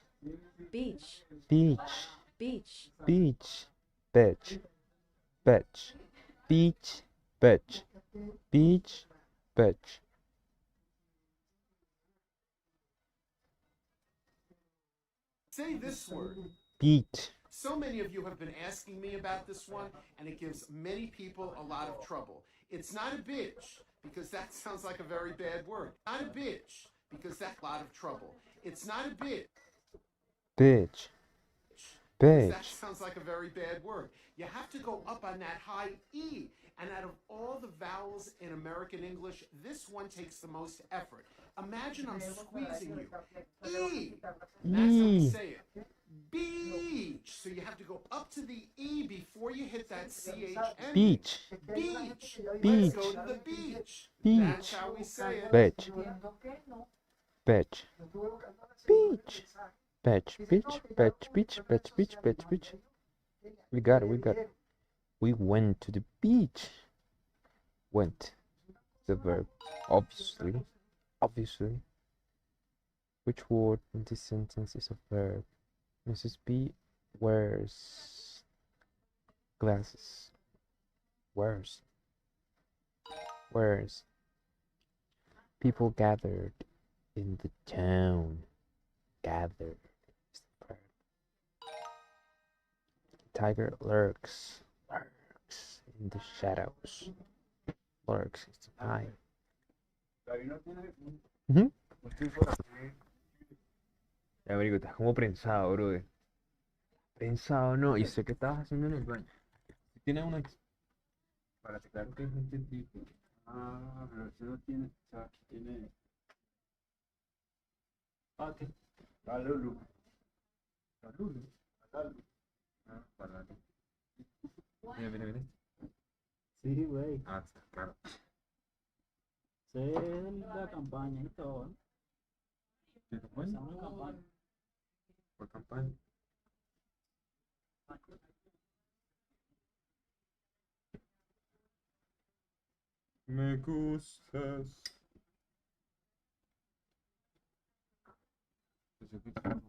S11: Beach.
S2: Beach.
S11: Beach.
S2: Beach. Beach. Beach. Beach. Beach. Beach. Beach.
S16: Say this word.
S2: Beach.
S16: So many of you have been asking me about this one, and it gives many people a lot of trouble. It's not a bitch, because that sounds like a very bad word. Not a bitch, because that's a lot of trouble. It's not a bitch.
S2: Bitch.
S16: Because that
S2: Bitch.
S16: sounds like a very bad word. You have to go up on that high E. And out of all the vowels in American English, this one takes the most effort. Imagine I'm squeezing you. E. That's how we say it. Beach. So you have to go up to the E before you hit that CH ending.
S2: Beach.
S16: Beach.
S2: Beach.
S16: Let's go to the beach.
S2: Beach.
S16: That's how we say it.
S2: Beach. Beach. Beach. Beach. Beach. Beach. Beach. Beach. Beach. Beach. Beach. We got it. We got it. We went to the beach. Went. The verb. Obviously. Obviously. Which word in this sentence is a verb? Mrs. B wears glasses. Wears. Wears. People gathered in the town. Gathered. is the verb. Tiger lurks. Lurks in the shadows. Lurks is the hide. Ya, marico, estás como prensado, brother. Prensado, no. Y sé que estabas haciendo en el baño. Tienes una...
S15: Para claro que es este tipo. Ah, pero ese no tiene. O sea, aquí tiene. Ah, ok. La Lulu. La Lulu. La Lulu. Ah, para la Lulu.
S2: Mira, mira, mira.
S15: Sí, güey.
S2: Ah, claro.
S15: Sé la campaña y todo.
S2: ¿De campaña?
S15: Empezamos la campaña.
S2: Por campaña. Me gustas.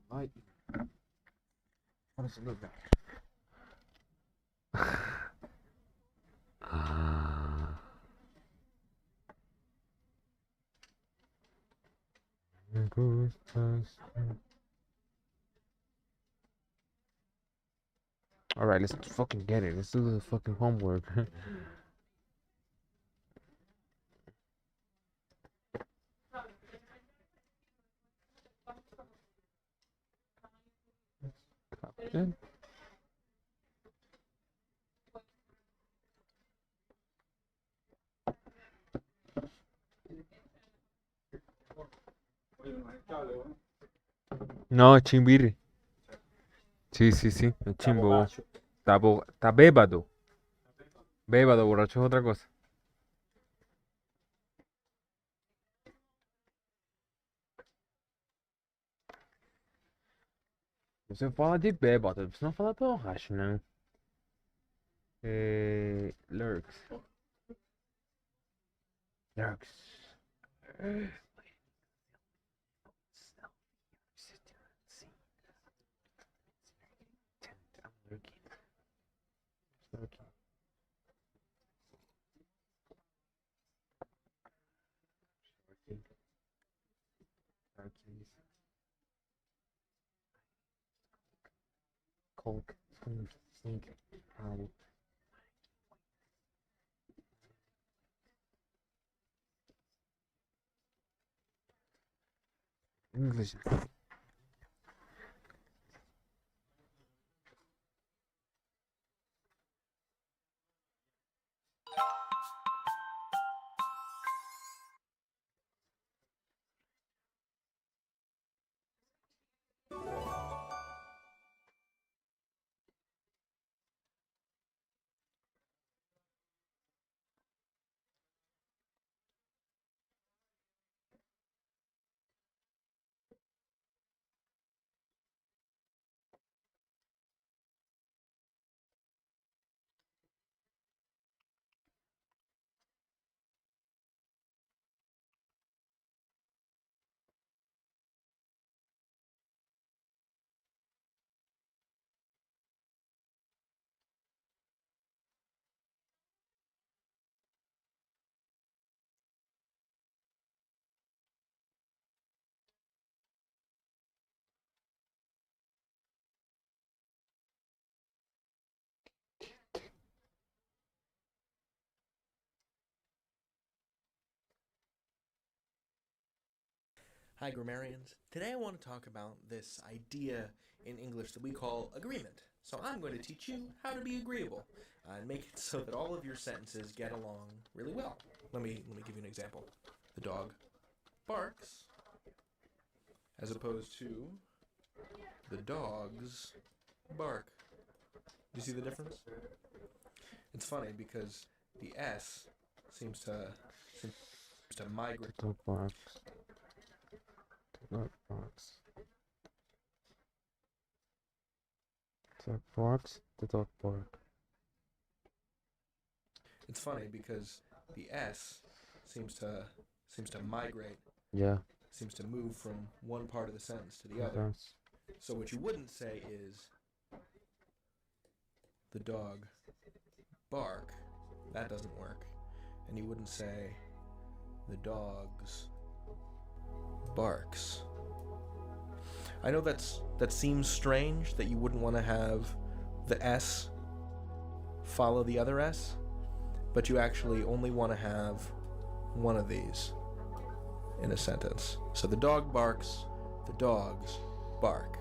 S2: Ay. Ahora se lo veo. Me gustas. Alright, let's fucking get it. Let's do the fucking homework. Captain. No, es chimbirri. Sí, sí, sí, es chimbo. Está bébado. Bébado, borracho es otra cosa. Você fala de bêbado, você não fala borracho, não. Lurks. Lurks. Coke, sneak, English.
S1: Hi, grammarians. Today I want to talk about this idea in English that we call agreement. So I'm going to teach you how to be agreeable and make it so that all of your sentences get along really well. Let me give you an example. The dog barks as opposed to the dogs bark. Do you see the difference? It's funny because the S seems to migrate.
S2: The dog barks. The dog barks. The dog barks. The dog bark.
S1: It's funny because the S seems to migrate.
S2: Yeah.
S1: Seems to move from one part of the sentence to the
S2: It
S1: other.
S2: does.
S1: So what you wouldn't say is the dog bark. That doesn't work. And you wouldn't say the dogs barks. I know that seems strange that you wouldn't want to have the S follow the other S, but you actually only want to have one of these in a sentence. So the dog barks, the dogs bark.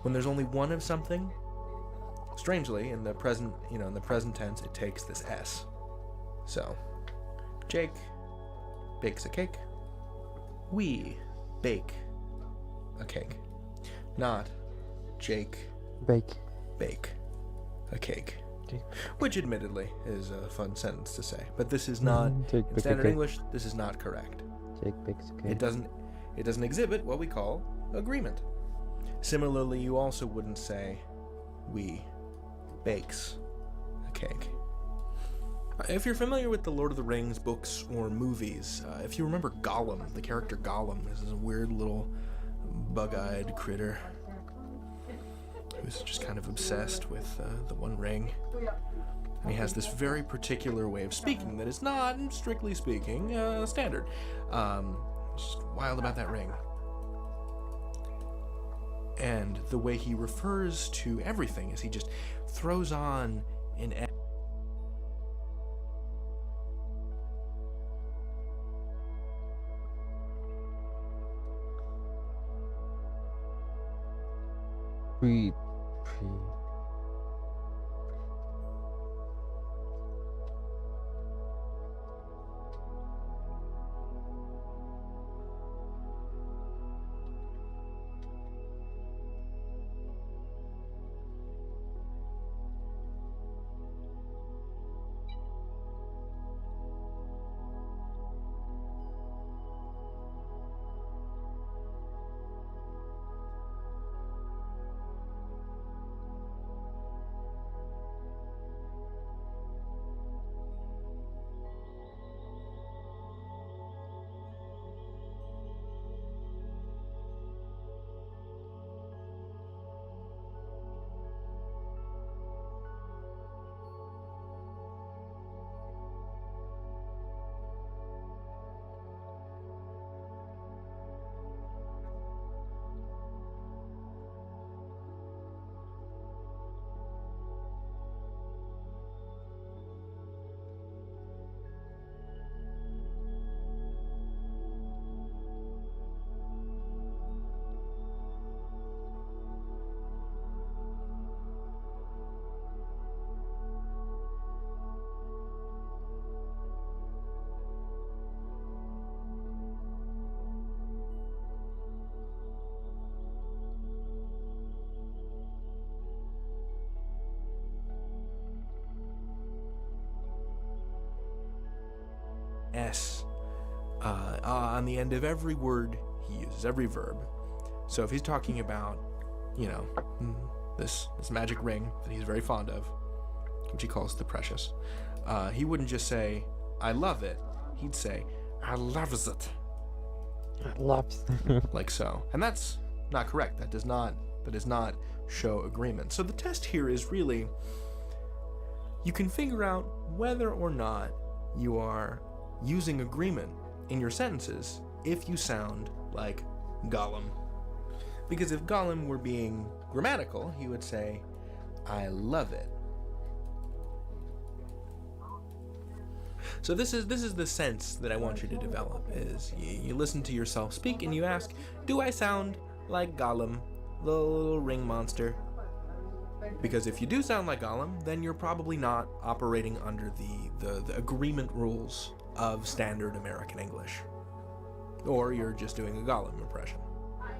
S1: When there's only one of something, strangely, in the present tense, it takes this S. So, Jake bakes a cake. We bake a cake. Not Jake bake a cake. Which admittedly is a fun sentence to say, but this is not
S2: Jake
S1: in
S2: bake a
S1: standard
S2: cake.
S1: English. This is not correct.
S2: Jake bakes a cake.
S1: It doesn't exhibit what we call agreement. Similarly, you also wouldn't say we bakes a cake. If you're familiar with the Lord of the Rings books or movies, if you remember Gollum, the character Gollum is this weird little bug-eyed critter who's just kind of obsessed with the One Ring. And he has this very particular way of speaking that is not, strictly speaking, standard. Just wild about that ring. And the way he refers to everything is he just throws on an
S2: Pre.
S1: S on the end of every word he uses, every verb. So if he's talking about, this magic ring that he's very fond of, which he calls the precious, he wouldn't just say, I love it. He'd say, I loves it.
S2: I loves it.
S1: Like so. And that's not correct. That does not show agreement. So the test here is really, you can figure out whether or not you are using agreement in your sentences if you sound like Gollum. Because if Gollum were being grammatical, he would say, I love it. So this is the sense that I want you to develop, is you listen to yourself speak and you ask, do I sound like Gollum, the little ring monster? Because if you do sound like Gollum, then you're probably not operating under the agreement rules of standard American English. Or you're just doing a Gollum impression.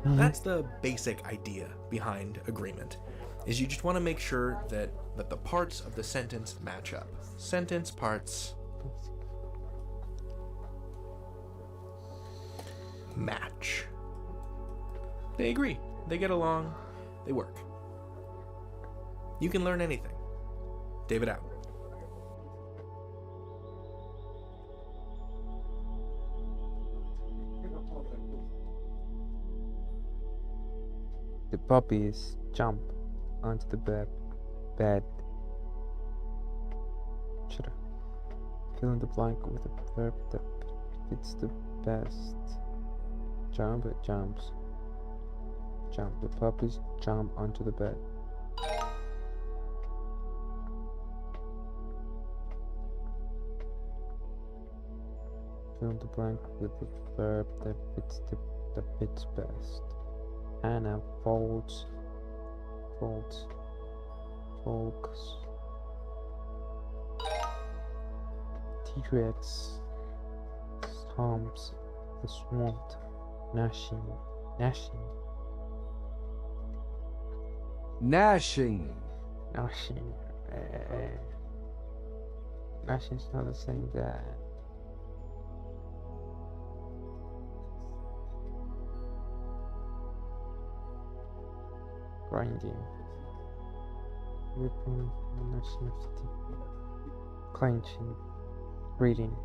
S1: That's the basic idea behind agreement, is you just want to make sure that the parts of the sentence match up. Sentence parts match. They agree. They get along. They work. You can learn anything. David out.
S2: The puppies jump onto the bed. Shut up. Fill in the blank with a verb that fits the best. Jump, it jumps. Jump. The puppies jump onto the bed. Fill in the blank with the verb that fits best. Anna folds, folks. T-Rex stomps the swamp, gnashing. Gnashing's not the same that. Grinding. Ripping, gnashing of teeth. Clenching. Reading,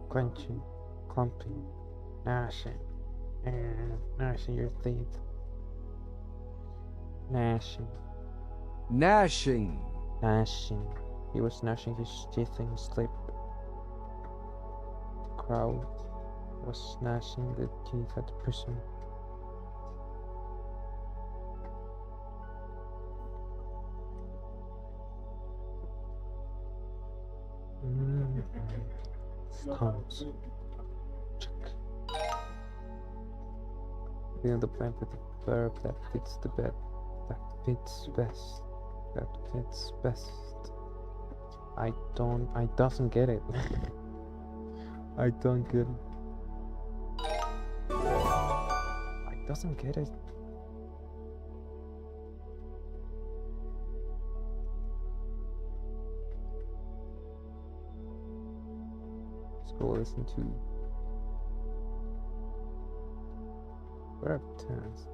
S2: clenching, clumping, gnashing, and gnashing your teeth. Gnashing. He was gnashing his teeth in his sleep. The crowd was gnashing the teeth at the prison. Stomps. Check. Fill in the blank with the verb that fits the bed. That fits best. I doesn't get it. I don't get it. I doesn't get it. We'll listen to verb tense.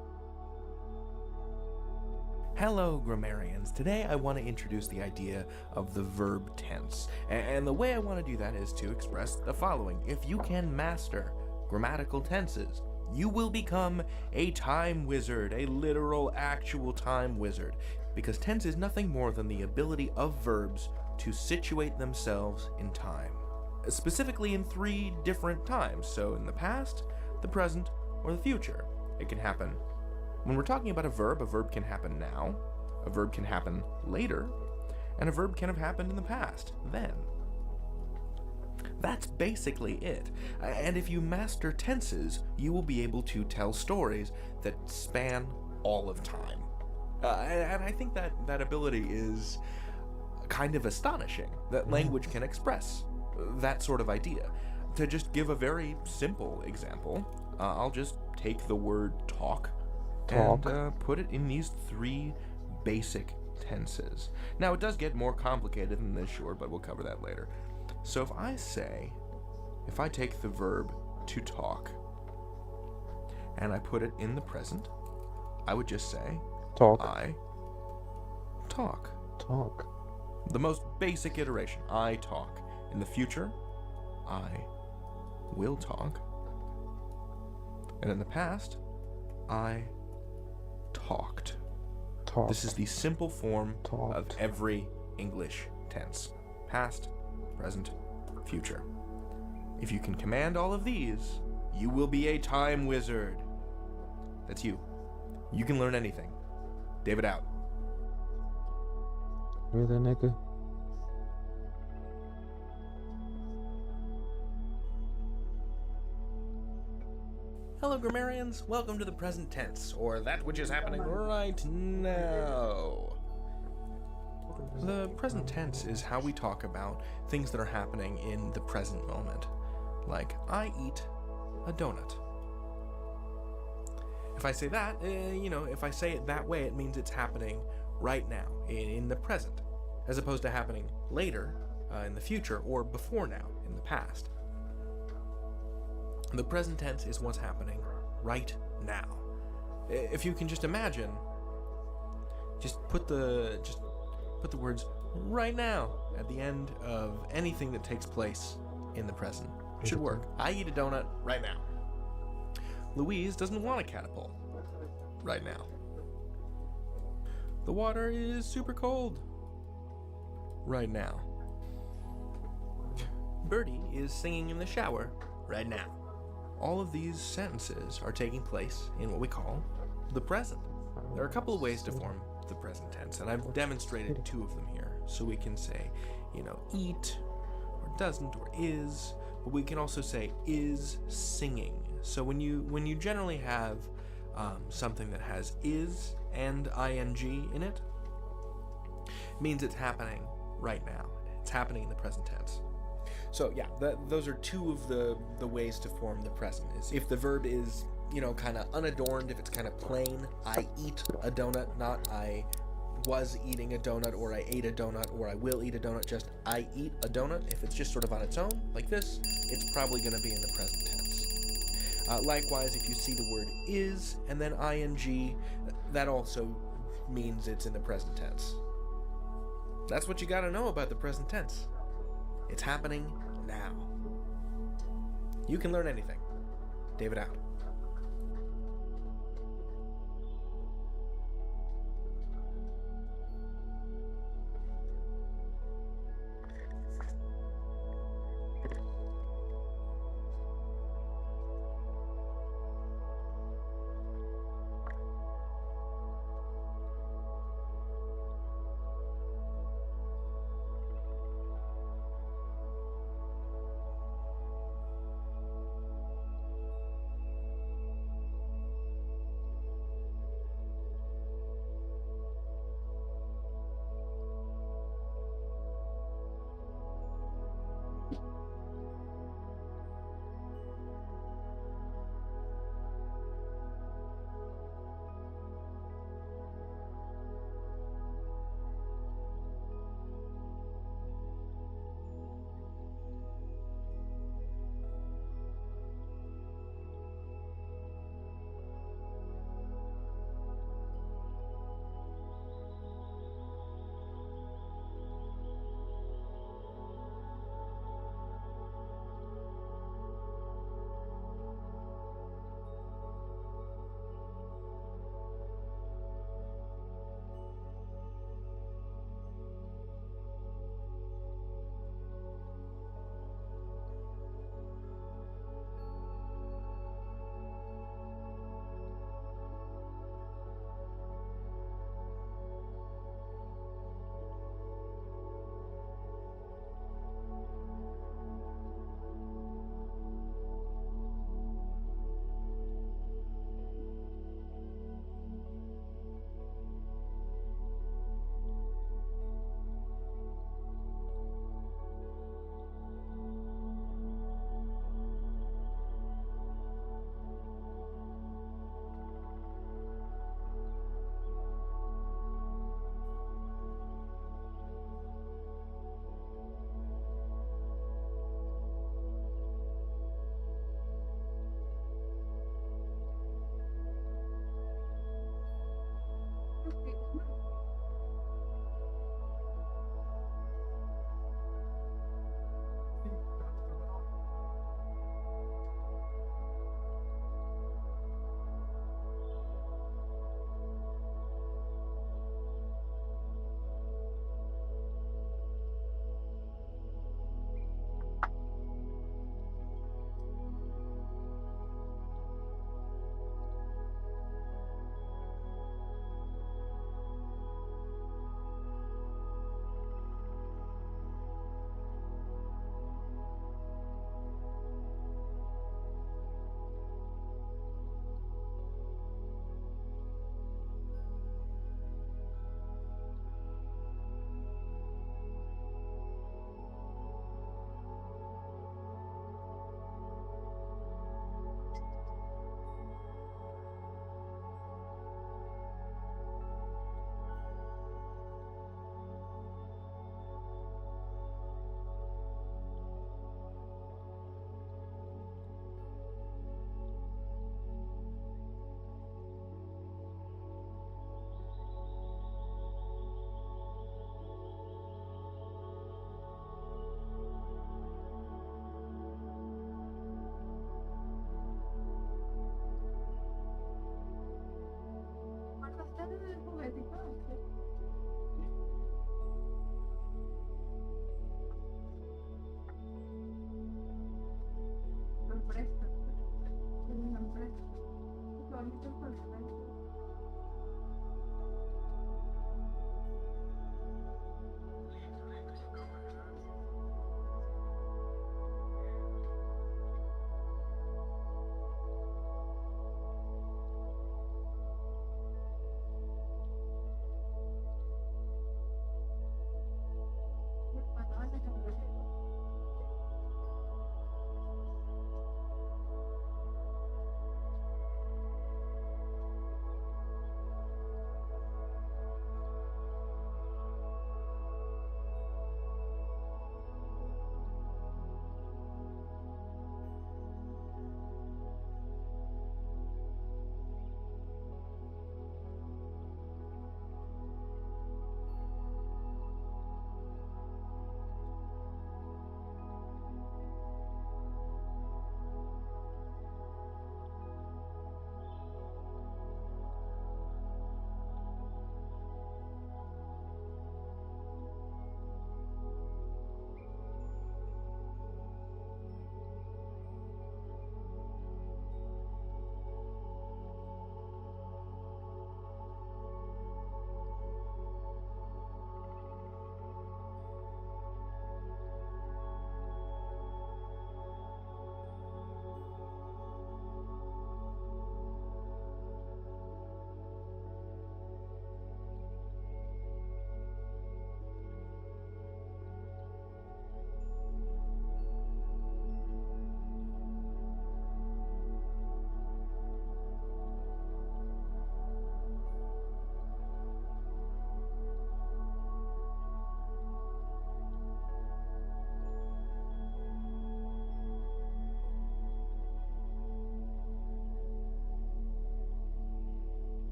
S1: Hello, grammarians. Today I want to introduce the idea of the verb tense. And the way I want to do that is to express the following. If you can master grammatical tenses, you will become a time wizard, a literal, actual time wizard. Because tense is nothing more than the ability of verbs to situate themselves in time. Specifically in 3 different times. So in the past, the present, or the future. It can happen when we're talking about a verb can happen now, a verb can happen later, and a verb can have happened in the past, then. That's basically it. And if you master tenses, you will be able to tell stories that span all of time. And I think that ability is kind of astonishing, that language can express that sort of idea. To just give a very simple example, I'll just take the word talk. And put it in these 3 basic tenses. Now, it does get more complicated than this, sure, but we'll cover that later. So if I take the verb to talk and I put it in the present, I would just say,
S2: Talk.
S1: I talk.
S2: Talk.
S1: The most basic iteration. I talk. In the future, I will talk. And in the past, I talked.
S2: Talk.
S1: This is the simple form
S2: Talked.
S1: of every English tense. Past, present, future. If you can command all of these, you will be a time wizard. That's you. You can learn anything. David out.
S2: Really, nigga?
S1: Hello, grammarians. Welcome to the present tense, or that which is happening right now. The present tense is how we talk about things that are happening in the present moment. Like, I eat a donut. If I say that, if I say it that way, it means it's happening right now, in the present, as opposed to happening later, in the future, or before now, in the past. The present tense is what's happening right now. If you can just imagine, just put the words right now at the end of anything that takes place in the present. It should work. I eat a donut right now. Louise doesn't want a catapult right now. The water is super cold right now. Birdie is singing in the shower right now. All of these sentences are taking place in what we call the present. There are a couple of ways to form the present tense, and I've demonstrated two of them here. So we can say, eat, or doesn't, or is, but we can also say is singing. So when you generally have something that has is and ing in it, means it's happening right now. It's happening in the present tense. So yeah, those are two of the ways to form the present. Is if the verb is, kind of unadorned, if it's kind of plain, I eat a donut, not I was eating a donut, or I ate a donut, or I will eat a donut, just I eat a donut. If it's just sort of on its own, like this, it's probably going to be in the present tense. Likewise, if you see the word is and then ing, that also means it's in the present tense. That's what you got to know about the present tense. It's happening now. You can learn anything. David out.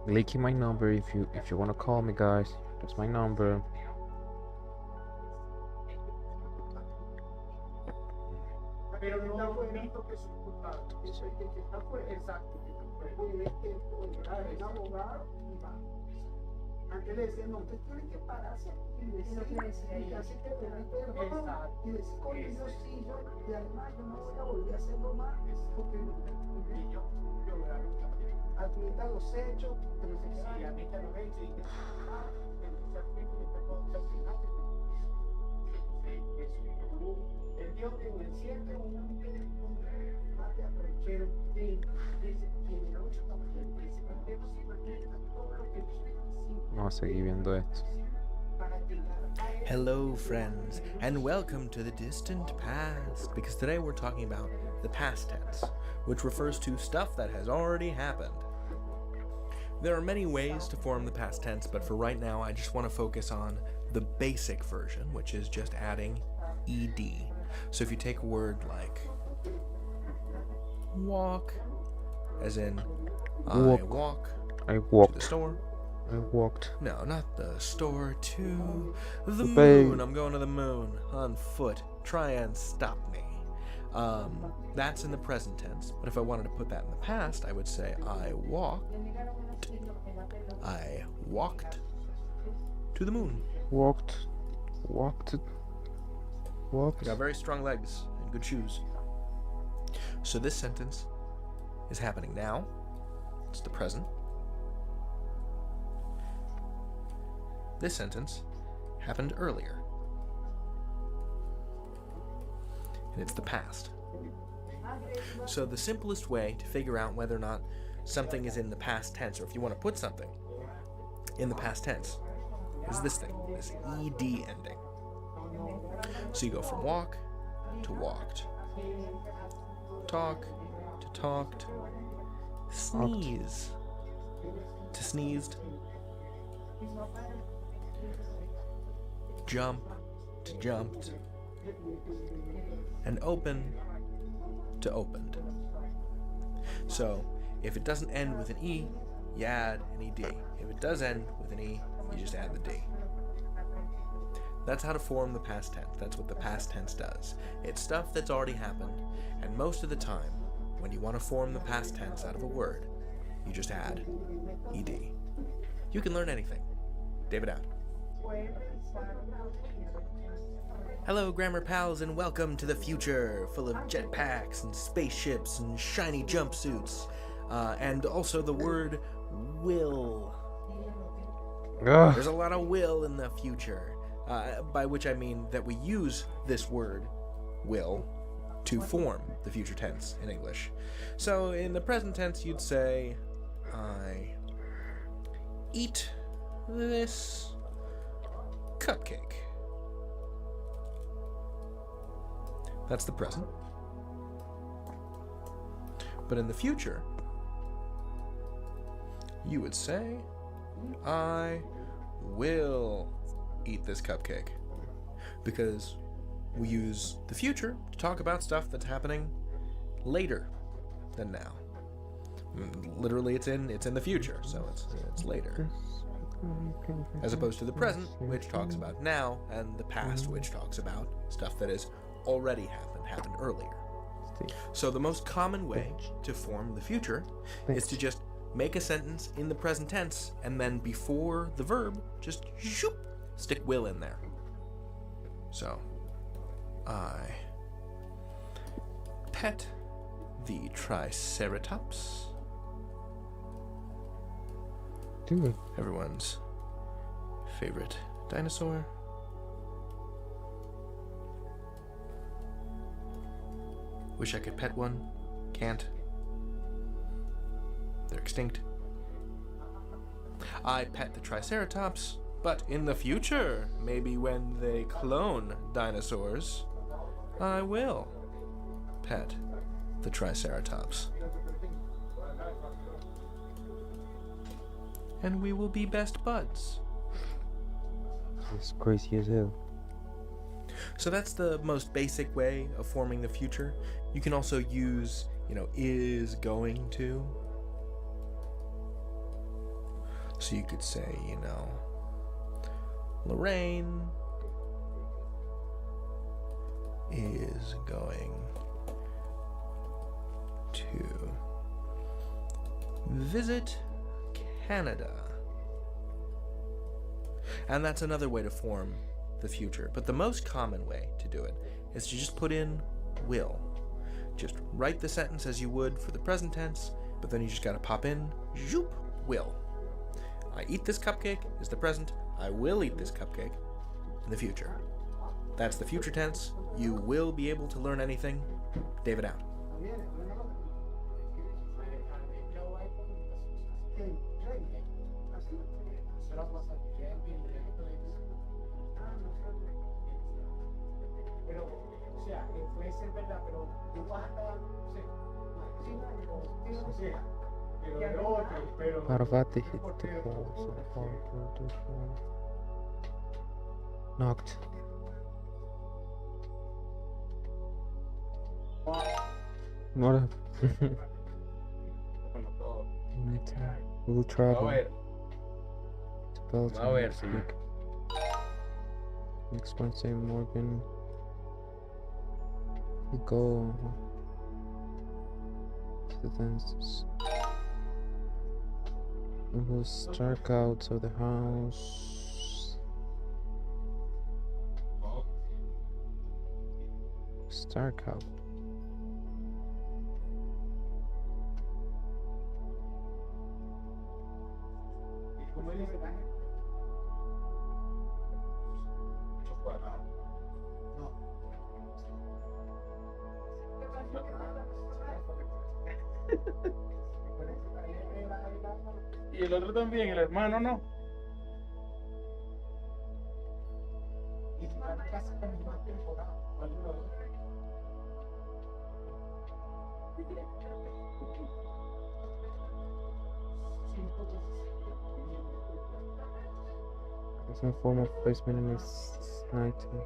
S2: Leaking my number if you wanna call me, guys. That's my number.
S7: Pero no fue visto que es un culpable. Eso es que está fuera. Exacto. Tiene que tolerar un abogado y va. Antes le decían, no, usted tiene que pararse y decir, y así que te mete el robo, y decir, coño, yo sí, y además yo no voy a volver a hacerlo más, porque yo lograron también. Admita los hechos, pero sí, admita los hechos, y él dijo que en el 7 un más de arrechero de 8
S2: Vamos a seguir viendo esto.
S1: Hello, friends, and welcome to the distant past, because today we're talking about the past tense, which refers to stuff that has already happened. There are many ways to form the past tense, but for right now, I just want to focus on the basic version, which is just adding ed. So if you take a word like walk, as in I walk
S2: walked
S1: to the store.
S2: I walked.
S1: No, not the store, to the
S2: bay.
S1: moon. I'm going to the moon on foot. Try and stop me. That's in the present tense, but if I wanted to put that in the past, I would say I walked to the moon.
S2: Walked.
S1: I got very strong legs and good shoes. So this sentence is happening now. It's the present. This sentence happened earlier. And it's the past. So the simplest way to figure out whether or not something is in the past tense, or if you want to put something in the past tense, is this thing, this ed ending. So you go from walk to walked, talk to talked, sneeze to sneezed, jump to jumped, and open to opened. So if it doesn't end with an E, you add an ED. If it does end with an E, you just add the D. That's how to form the past tense. That's what the past tense does. It's stuff that's already happened, and most of the time, when you want to form the past tense out of a word, you just add ED. You can learn anything. David out. Hello, grammar pals, and welcome to the future, full of jetpacks and spaceships and shiny jumpsuits, and also the word will.
S2: Ugh.
S1: There's a lot of will in the future, by which I mean that we use this word, will, to form the future tense in English. So in the present tense, you'd say, I eat this cupcake. That's the present. But in the future, you would say, I will eat this cupcake. Because we use the future to talk about stuff that's happening later than now. Literally, it's in the future, so it's later. As opposed to the present, which talks about now, and the past, which talks about stuff that has already happened earlier. So the most common way to form the future is to just make a sentence in the present tense, and then before the verb, just shoop, stick will in there. So, I pet the Triceratops.
S2: Do it.
S1: Everyone's favorite dinosaur. Wish I could pet one. Can't. They're extinct. I pet the Triceratops, but in the future, maybe when they clone dinosaurs, I will pet the Triceratops. And we will be best buds.
S2: It's crazy as hell.
S1: So that's the most basic way of forming the future. You can also use, is going to. So you could say, Lorraine is going to visit Canada. And that's another way to form the future. But the most common way to do it is to just put in will. Just write the sentence as you would for the present tense, but then you just gotta pop in, zoop, will. I eat this cupcake is the present. I will eat this cupcake in the future. That's the future tense. You will be able to learn anything. David out.
S7: Pero, o sea, puede ser verdad, pero tú vas a estar, no sé, 5 años, o sea, pero de 8, pero...
S2: Parvati hit the ball, so far knocked. What? We'll travel. To Belgium next week. Next Wednesday, Morgan. We go to the dances. We will strike out of the house. Stark out.
S5: Y el otro también, el hermano no.
S2: There's no form of placement in this 19.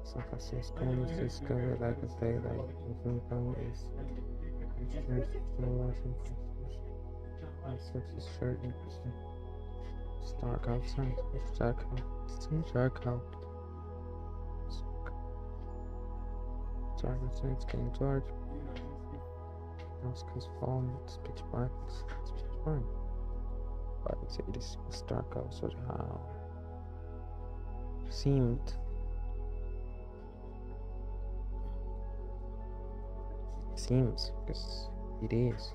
S2: San Francisco, Francisco, like a daylight. Info is Sexy shirt and Stark outside. Stark out. Stark out. Stark outside. It's getting dark. Dusk has fallen. It's pitch black. It's pitch black. But I say it is stark out. So how seemed. Seems because it is.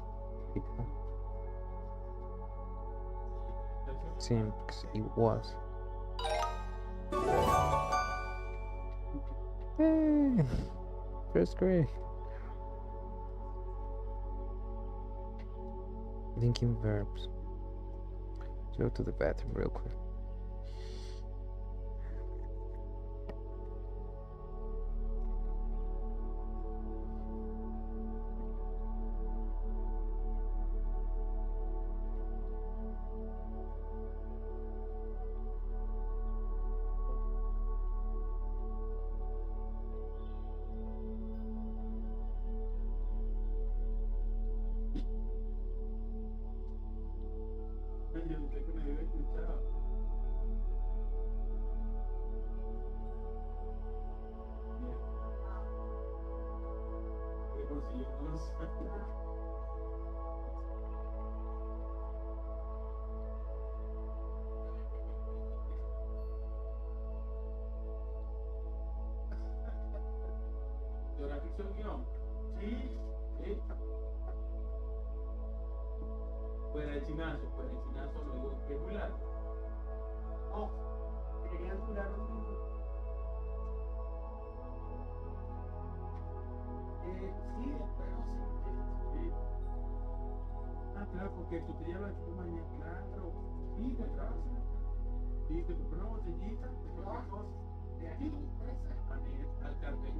S2: People. Seems because it was. Hey, first grade. Linking verbs. Go to the bathroom real quick.
S5: Fuera el chinazo no digo que es muy largo.
S7: No, querían durar un minuto. Sí, bueno, sí.
S5: Ah, claro, porque tú te llevas tu mañana, claro. Sí, te traes. Sí, te compras una botellita, te compras cosas. De aquí, al cartel.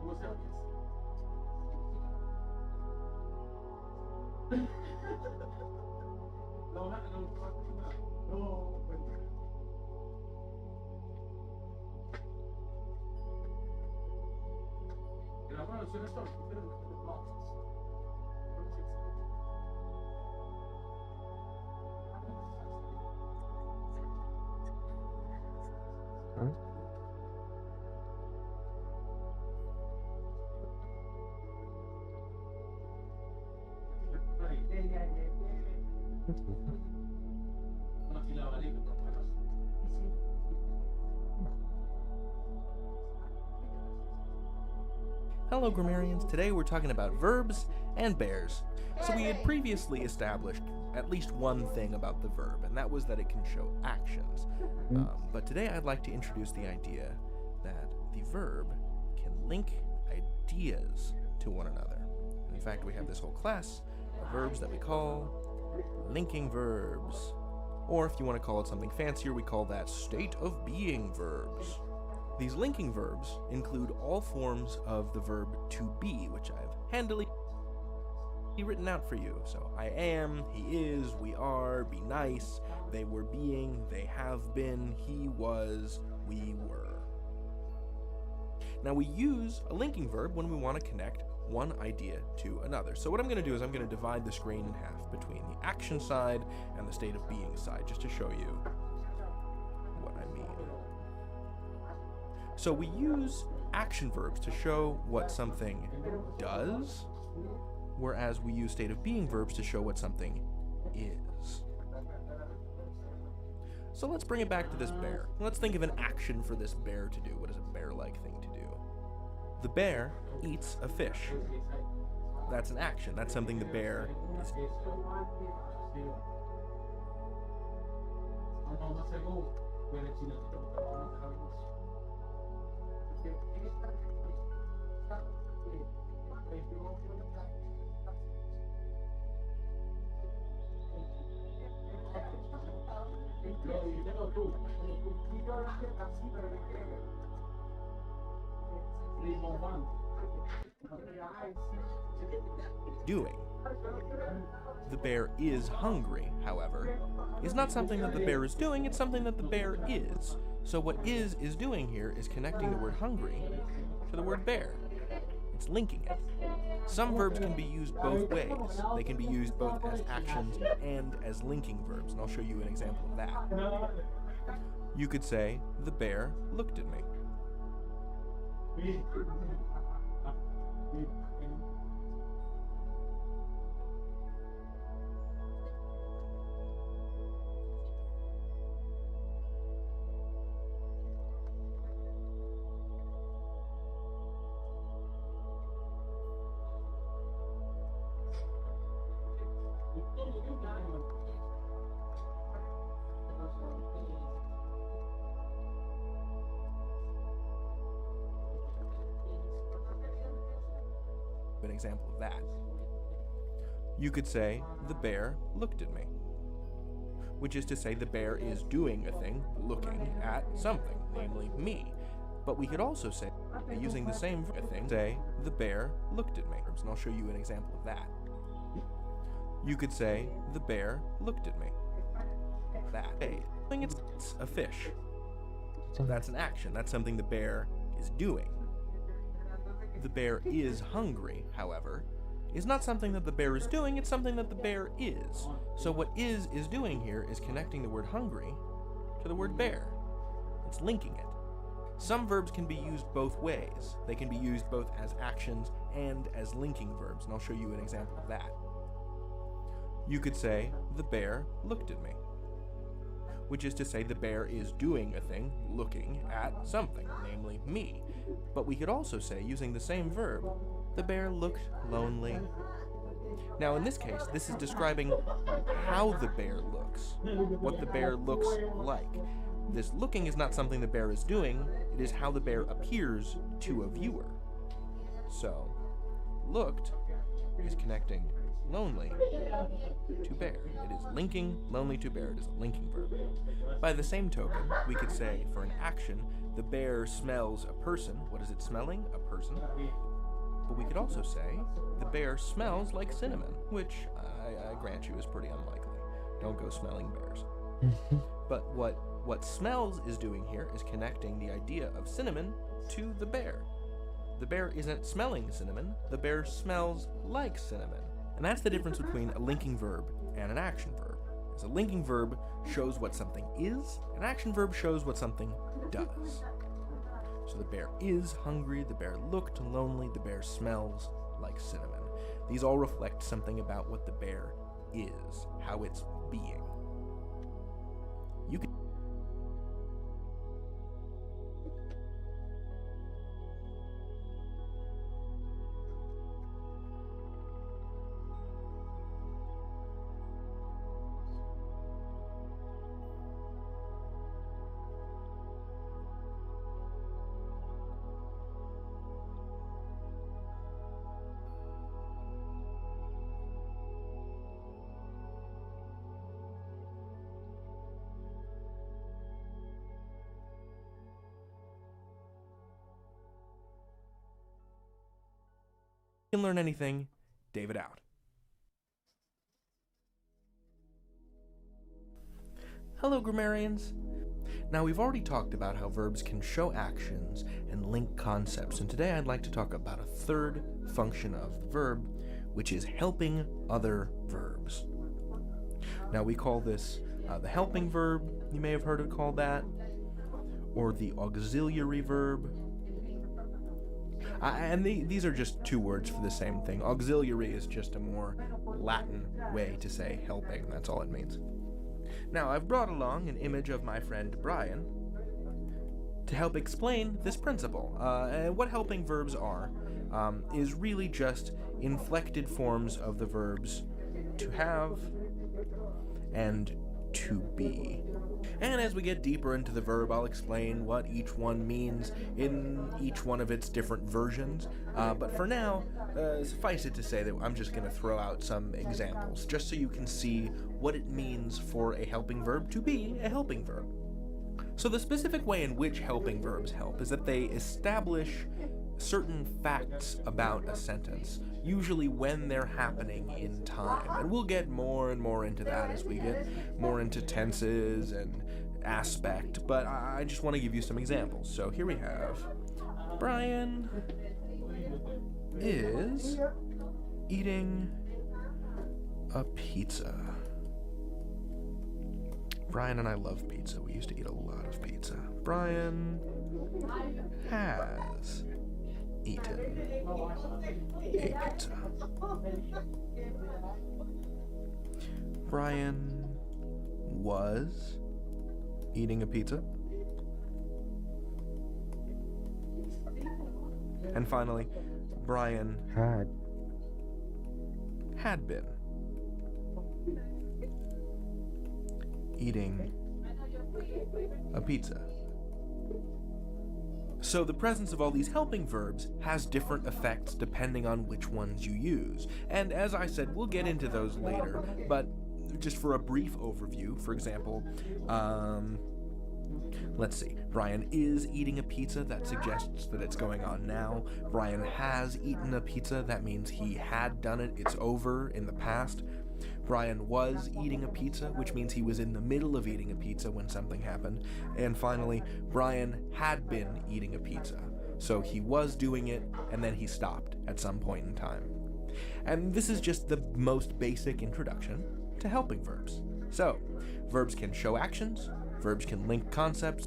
S5: ¿Cómo se llama? No,
S2: Huh?
S1: Hello grammarians, today we're talking about verbs and bears. So we had previously established at least one thing about the verb, and that was that it can show actions. But today I'd like to introduce the idea that the verb can link ideas to one another. In fact, we have this whole class of verbs that we call linking verbs. Or if you want to call it something fancier, we call that state of being verbs. These linking verbs include all forms of the verb to be, which I've handily written out for you. So I am, he is, we are, be nice, they were being, they have been, he was, we were. Now we use a linking verb when we want to connect one idea to another. So what I'm going to do is I'm going to divide the screen in half between the action side and the state of being side, just to show you what I mean. So we use action verbs to show what something does, whereas we use state of being verbs to show what something is. So let's bring it back to this bear. Let's think of an action for this bear to do. What is a bear-like thing to do? The bear eats a fish. That's an action. That's something the bear is. Doing. The bear is hungry, however, is not something that the bear is doing, it's something that the bear is. So what is doing here is connecting the word hungry to the word bear. It's linking it. Some verbs can be used both ways. They can be used both as actions and as linking verbs, and I'll show you an example of that. You could say, the bear looked at me. An example of that. You could say, the bear looked at me, which is to say the bear is doing a thing, looking at something, namely me. But we could also say, using the same thing, say, the bear looked at me, and I'll show you an example of that. You could say, the bear looked at me. That. It's a fish. That's an action. That's something the bear is doing. The bear is hungry, however, is not something that the bear is doing, it's something that the bear is. So what is doing here is connecting the word hungry to the word bear. It's linking it. Some verbs can be used both ways. They can be used both as actions and as linking verbs, and I'll show you an example of that. You could say, the bear looked at me, which is to say the bear is doing a thing, looking at something, namely me. But we could also say, using the same verb, the bear looked lonely. Now in this case, this is describing how the bear looks, what the bear looks like. This looking is not something the bear is doing, it is how the bear appears to a viewer. So, looked is connecting lonely to bear. It is linking lonely to bear. It is a linking verb. By the same token, we could say for an action, the bear smells a person. What is it smelling? A person. But we could also say the bear smells like cinnamon, which I grant you is pretty unlikely. Don't go smelling bears. But what smells is doing here is connecting the idea of cinnamon to the bear. The bear isn't smelling cinnamon, the bear smells like cinnamon. And that's the difference between a linking verb and an action verb. As a linking verb shows what something is, an action verb shows what something does. So the bear is hungry, the bear looked lonely, the bear smells like cinnamon. These all reflect something about what the bear is, how it's being. You can learn anything. David out. Hello, grammarians. Now, we've already talked about how verbs can show actions and link concepts, and today I'd like to talk about a third function of the verb, which is helping other verbs. Now, we call this the helping verb, you may have heard it called that, or the auxiliary verb. And these are just two words for the same thing. Auxiliary is just a more Latin way to say helping, that's all it means. Now, I've brought along an image of my friend Brian to help explain this principle. And what helping verbs are is really just inflected forms of the verbs to have and to be. And as we get deeper into the verb, I'll explain what each one means in each one of its different versions. But for now, suffice it to say that I'm just going to throw out some examples, just so you can see what it means for a helping verb to be a helping verb. So the specific way in which helping verbs help is that they establish certain facts about a sentence, usually when they're happening in time. And we'll get more and more into that as we get more into tenses and aspect, but I just want to give you some examples. So here we have Brian is eating a pizza. Brian and I love pizza. We used to eat a lot of pizza. Brian has eaten a pizza. Brian was eating a pizza. And finally, Brian had been eating a pizza. So the presence of all these helping verbs has different effects depending on which ones you use. And as I said, we'll get into those later, but just for a brief overview, for example, let's see. Brian is eating a pizza, that suggests that it's going on now. Brian has eaten a pizza, that means he had done it, it's over in the past. Brian was eating a pizza, which means he was in the middle of eating a pizza when something happened. And finally, Brian had been eating a pizza. So he was doing it, and then he stopped at some point in time. And this is just the most basic introduction to helping verbs. So, verbs can show actions, verbs can link concepts,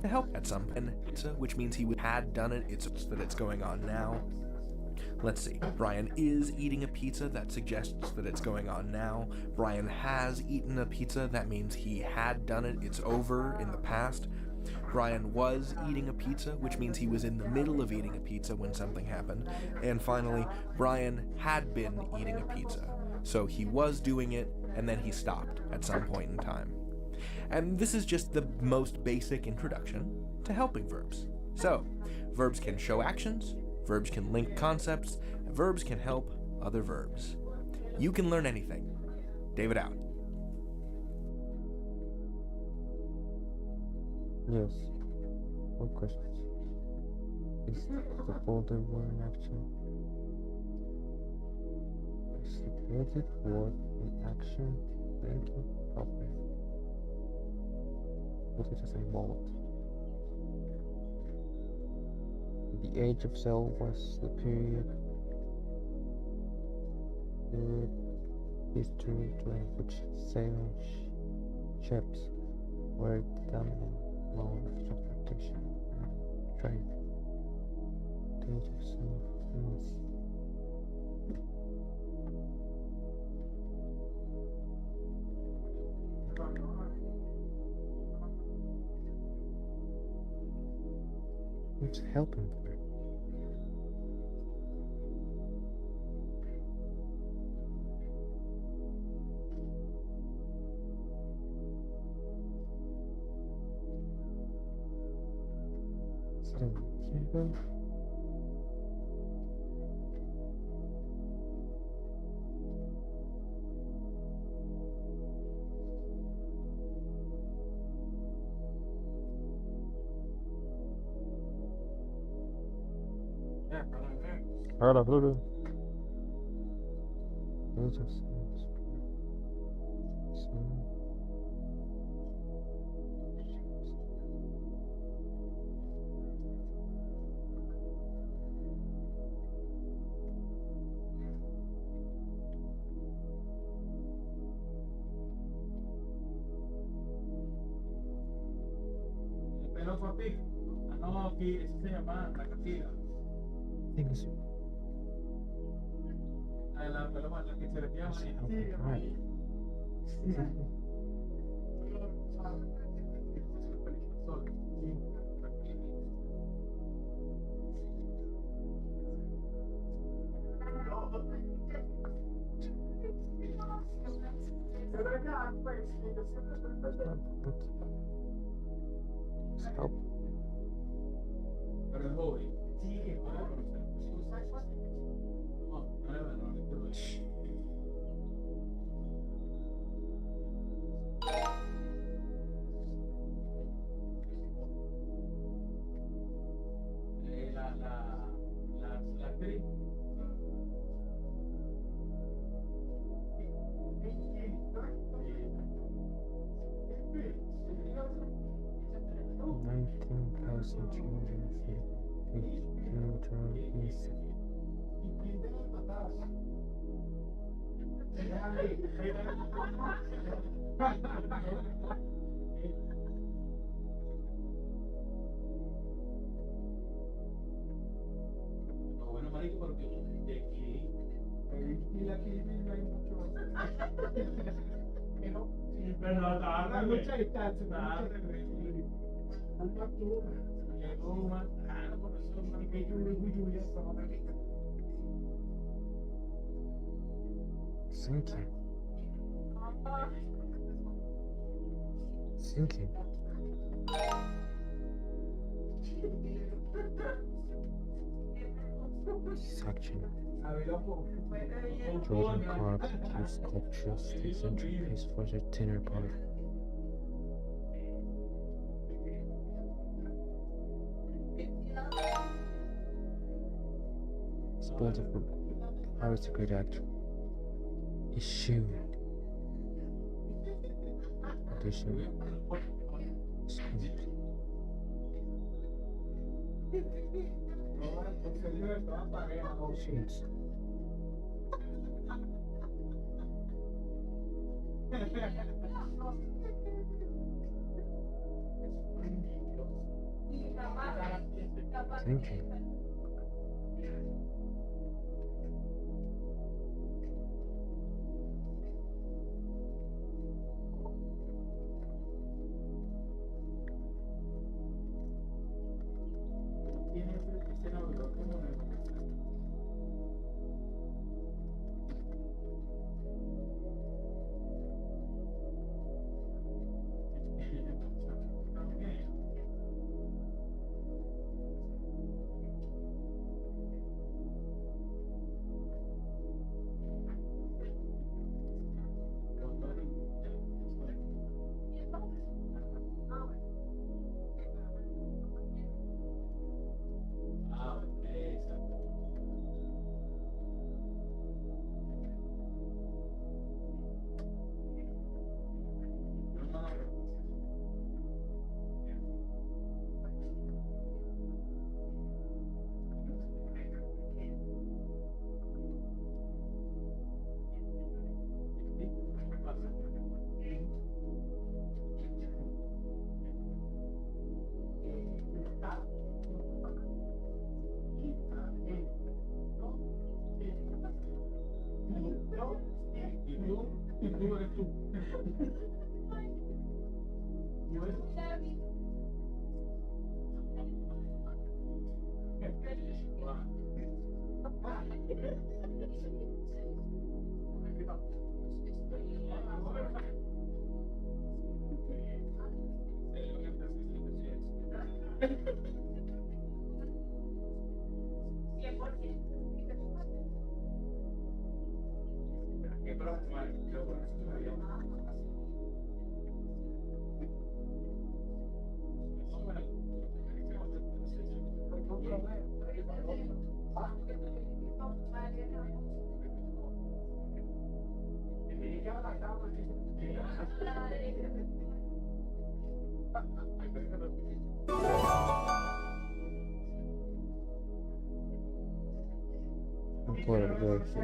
S1: to help at some point, which means he had done it, it's that it's going on now. Let's see. Brian is eating a pizza, that suggests that it's going on now. Brian has eaten a pizza, that means he had done it, it's over in the past. Brian was eating a pizza, which means he was in the middle of eating a pizza when something happened. And finally, Brian had been eating a pizza. So he was doing it, and then he stopped at some point in time. And this is just the most basic introduction to helping verbs. So, verbs can show actions, verbs can link concepts, and verbs can help other verbs. You can learn anything. David out.
S2: Yes. What questions? Is the folder word in action? Is the created word in action? Linking properly. Put it as a bold. The age of sail was the period of history during which sailing ships were the dominant mode of transportation and trade. The age of sail was who's helping her? So, here you go. Hello, hello. Age of sails. So.
S5: Pero papi, no, aquí eso se llama la catira.
S2: Things
S5: La que se le llama.
S2: right. Help.
S5: Pero el hobby. Sí, la actriz. Bueno, marico, porque de aquí hay mucho. Pero no, hay mucha distancia.
S2: Sinking. Sinking. Suction. Jordan carved and sculptures the centerpiece for the thinner part. Spoiled of Harry's a great actor. Issued. Audition. Script. Shoots. Thinking.
S5: Y tú eres tú. ¿No es?
S2: No puedo ver aquí.